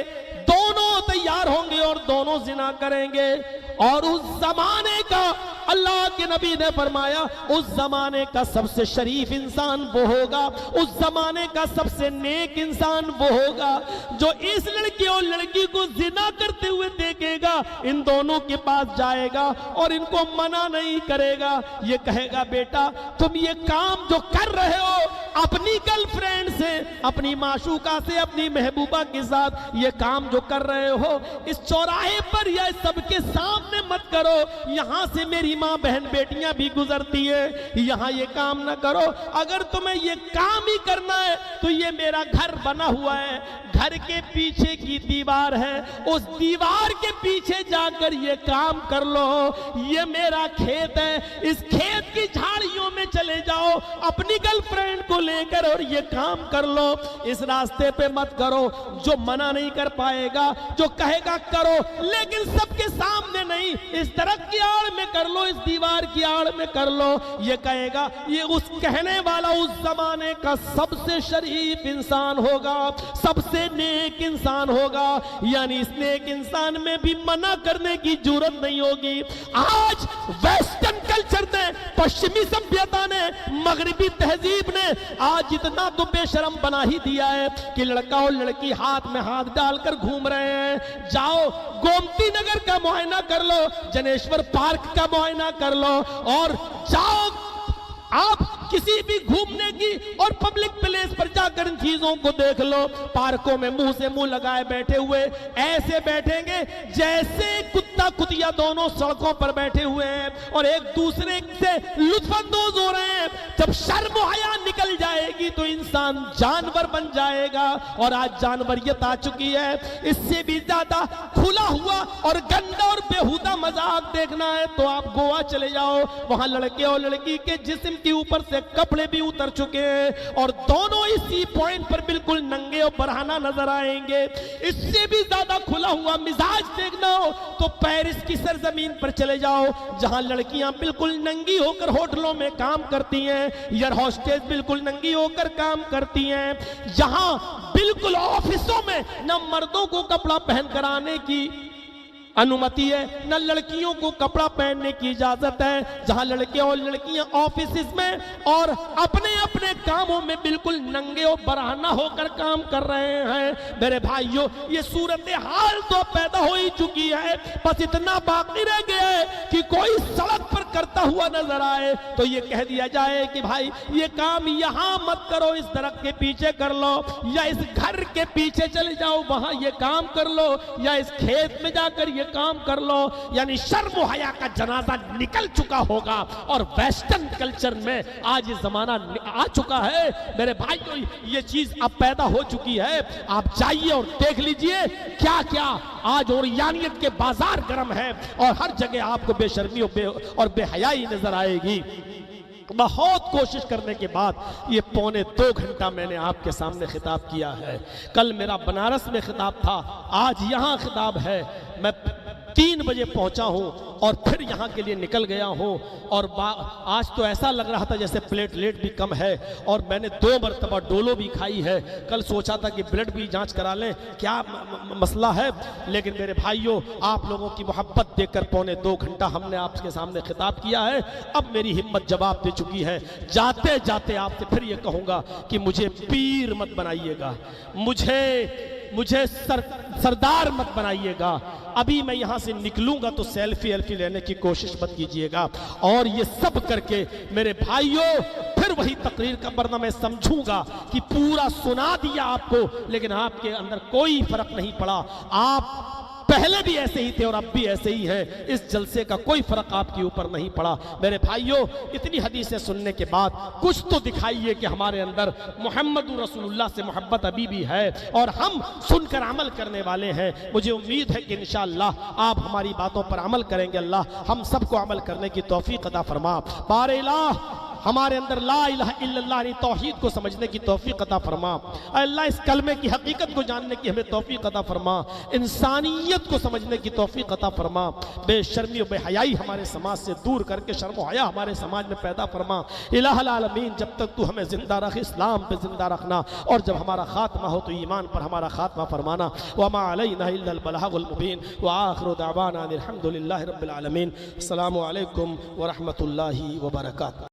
दोनों तैयार होंगे और दोनों जिना करेंगे। और उस जमाने का अल्लाह के नबी ने फरमाया उस जमाने का सबसे शरीफ इंसान वो होगा, उस जमाने का सबसे नेक इंसान वो होगा जो इस लड़की और लड़की को जिना करते हुए देखेगा, इन दोनों के पास जाएगा और इनको मना नहीं करेगा। ये कहेगा बेटा तुम ये काम जो कर रहे हो अपनी गर्लफ्रेंड से, अपनी माशूका से, अपनी महबूबा के साथ ये काम जो कर रहे हो इस चौराहे पर या सबके सामने मत करो, यहां से मेरी माँ बहन बेटियां भी गुजरती है, यहां ये काम ना करो। अगर तुम्हें ये काम ही करना है तो ये मेरा घर बना हुआ है, घर के पीछे की दीवार है, उस दीवार के पीछे जाकर ये काम कर लो। ये मेरा खेत है, इस खेत की झाड़ियों में चले जाओ अपनी गर्लफ्रेंड को लेकर और ये काम कर लो। इस रास्ते पे मत करो, जो मना नहीं कर पाएगा, जो कहेगा करो, लेकिन सबके सामने नहीं, इस दरख्त की आड़ में कर लो, इस दीवार की आड़ में कर लो। ये कहेगा, ये उस कहने वाला उस जमाने का सबसे शरीफ इंसान होगा, सबसे नेक इंसान होगा। यानी इस नेक इंसान में भी मना करने की जरूरत नहीं होगी। आज वेस्टर्न कल्चर ने, पश्चिमी सभ्यता ने, मगरिबी तहजीब ने आज इतना तो बेशरम बना ही दिया है कि लड़का और लड़की हाथ में हाथ डालकर घूम रहे हैं। जाओ गोमती नगर का मुआयना कर लो, जनेश्वर पार्क का मुआयना कर लो, और जाओ आप किसी भी घूमने की और पब्लिक प्लेस पर जाकर इन चीजों को देख लो। पार्कों में मुंह से मुंह लगाए बैठे हुए ऐसे बैठेंगे जैसे कुत्ता कुतिया दोनों सड़कों पर बैठे हुए हैं और एक दूसरे से लुत्फानंदोज हो रहे हैं। जब शर्म हया निकल जाएगी तो इंसान जानवर बन जाएगा, और आज जानवरियत आ चुकी है। इससे भी ज्यादा खुला हुआ और गंदा और बेहुदा मजाक देखना है तो आप गोवा चले जाओ, वहां लड़के और लड़की के जिस्म के ऊपर से कपड़े भी उतर चुके हैं और दोनों इसी पॉइंट पर बिल्कुल नंगे और बरहाना नजर आएंगे। इससे भी ज्यादा खुला हुआ मिजाज देखना हो तो पेरिस की सरजमीन पर चले जाओ, जहां लड़कियां बिल्कुल नंगी होकर होटलों में काम करती हैं, एयर होस्टेस बिल्कुल नंगी होकर काम करती हैं, जहां बिल्कुल ऑफिसों में न मर्दों को कपड़ा पहन कर आने की अनुमति है, न लड़कियों को कपड़ा पहनने की इजाजत है, जहां लड़के और लड़कियां ऑफिस में और अपने अपने कामों में बिल्कुल नंगे और बरहना होकर काम कर रहे हैं। मेरे भाइयों, ये सूरत हाल तो पैदा हो ही चुकी है, बस इतना बाकी रह गया है कि कोई सड़क पर करता हुआ नजर आए तो ये कह दिया जाए कि भाई ये काम यहां मत करो, इस दरख्त के पीछे कर लो, या इस घर के पीछे चले जाओ वहां ये काम कर लो, या इस खेत में जाकर ये काम कर लो। यानी शर्म हया का जनाजा निकल चुका होगा और वेस्टर्न कल्चर में आज ये जमाना आ चुका है। मेरे भाइयों, ये चीज अब पैदा हो चुकी है। आप जाइए और देख लीजिए क्या क्या आज ओरियानियत के बाजार गर्म है और हर जगह आपको बेशर्मी और बेहयाई नजर आएगी। बहुत कोशिश करने के बाद ये 1.25 घंटा मैंने आपके सामने खिताब किया है। कल मेरा बनारस में खिताब था, आज यहाँ खिताब है। मैं 3 बजे पहुंचा हूं और फिर यहां के लिए निकल गया हूं और आज तो ऐसा लग रहा था जैसे प्लेटलेट भी कम है और मैंने 2 मरतबा डोलो भी खाई है। कल सोचा था कि ब्लड भी जांच करा लें, क्या मसला है, लेकिन मेरे भाइयों, आप लोगों की मोहब्बत देखकर 1.25 घंटा हमने आपके सामने खिताब किया है। अब मेरी हिम्मत जवाब दे चुकी है। जाते जाते आपसे फिर ये कहूंगा कि मुझे पीर मत बनाइएगा, मुझे सरदार मत बनाइएगा। अभी मैं यहां से निकलूंगा तो सेल्फी लेने की कोशिश मत कीजिएगा। और ये सब करके मेरे भाइयों फिर वही तकरीर का वरना मैं समझूंगा कि पूरा सुना दिया आपको, लेकिन आपके अंदर कोई फर्क नहीं पड़ा। आप पहले भी ऐसे ही थे और अब भी ऐसे ही हैं। इस जलसे का कोई फर्क आपके ऊपर नहीं पड़ा। मेरे भाइयों, इतनी हदीसें सुनने के बाद कुछ तो दिखाइए कि हमारे अंदर मोहम्मद रसूलुल्लाह से मोहब्बत अभी भी है और हम सुनकर अमल करने वाले हैं। मुझे उम्मीद है कि इंशाअल्लाह आप हमारी बातों पर अमल करेंगे। अल्लाह हम सबको अमल करने की तौफीक अता फरमा। बारे इलाह हमारे अंदर ला इलाहा इल्लल्लाह यानी तौहीद को समझने की तौफीक अता फरमा। अल्लाह इस कलमे की हकीकत को जानने की हमें तौफीक अता फरमा। इंसानियत को समझने की तौफीक अता फरमा। बेशर्मी और बेहयाई हमारे समाज से दूर करके शर्म हया हमारे समाज में पैदा फरमा। इलाहुल आलमीन, जब तक तू हमें जिंदा रख, इस्लाम पे जिंदा रखना, और जब हमारा खात्मा हो तो ईमान पर हमारा खात्मा फरमाना। वमा अलैना इल्लल बलागुल मुबीन व आखिरु दअवाना अल्हम्दुलिल्लाहि रब्बिल आलमीन। अस्सलामु अलैकुम व रहमतुल्लाहि व बरकातुहू।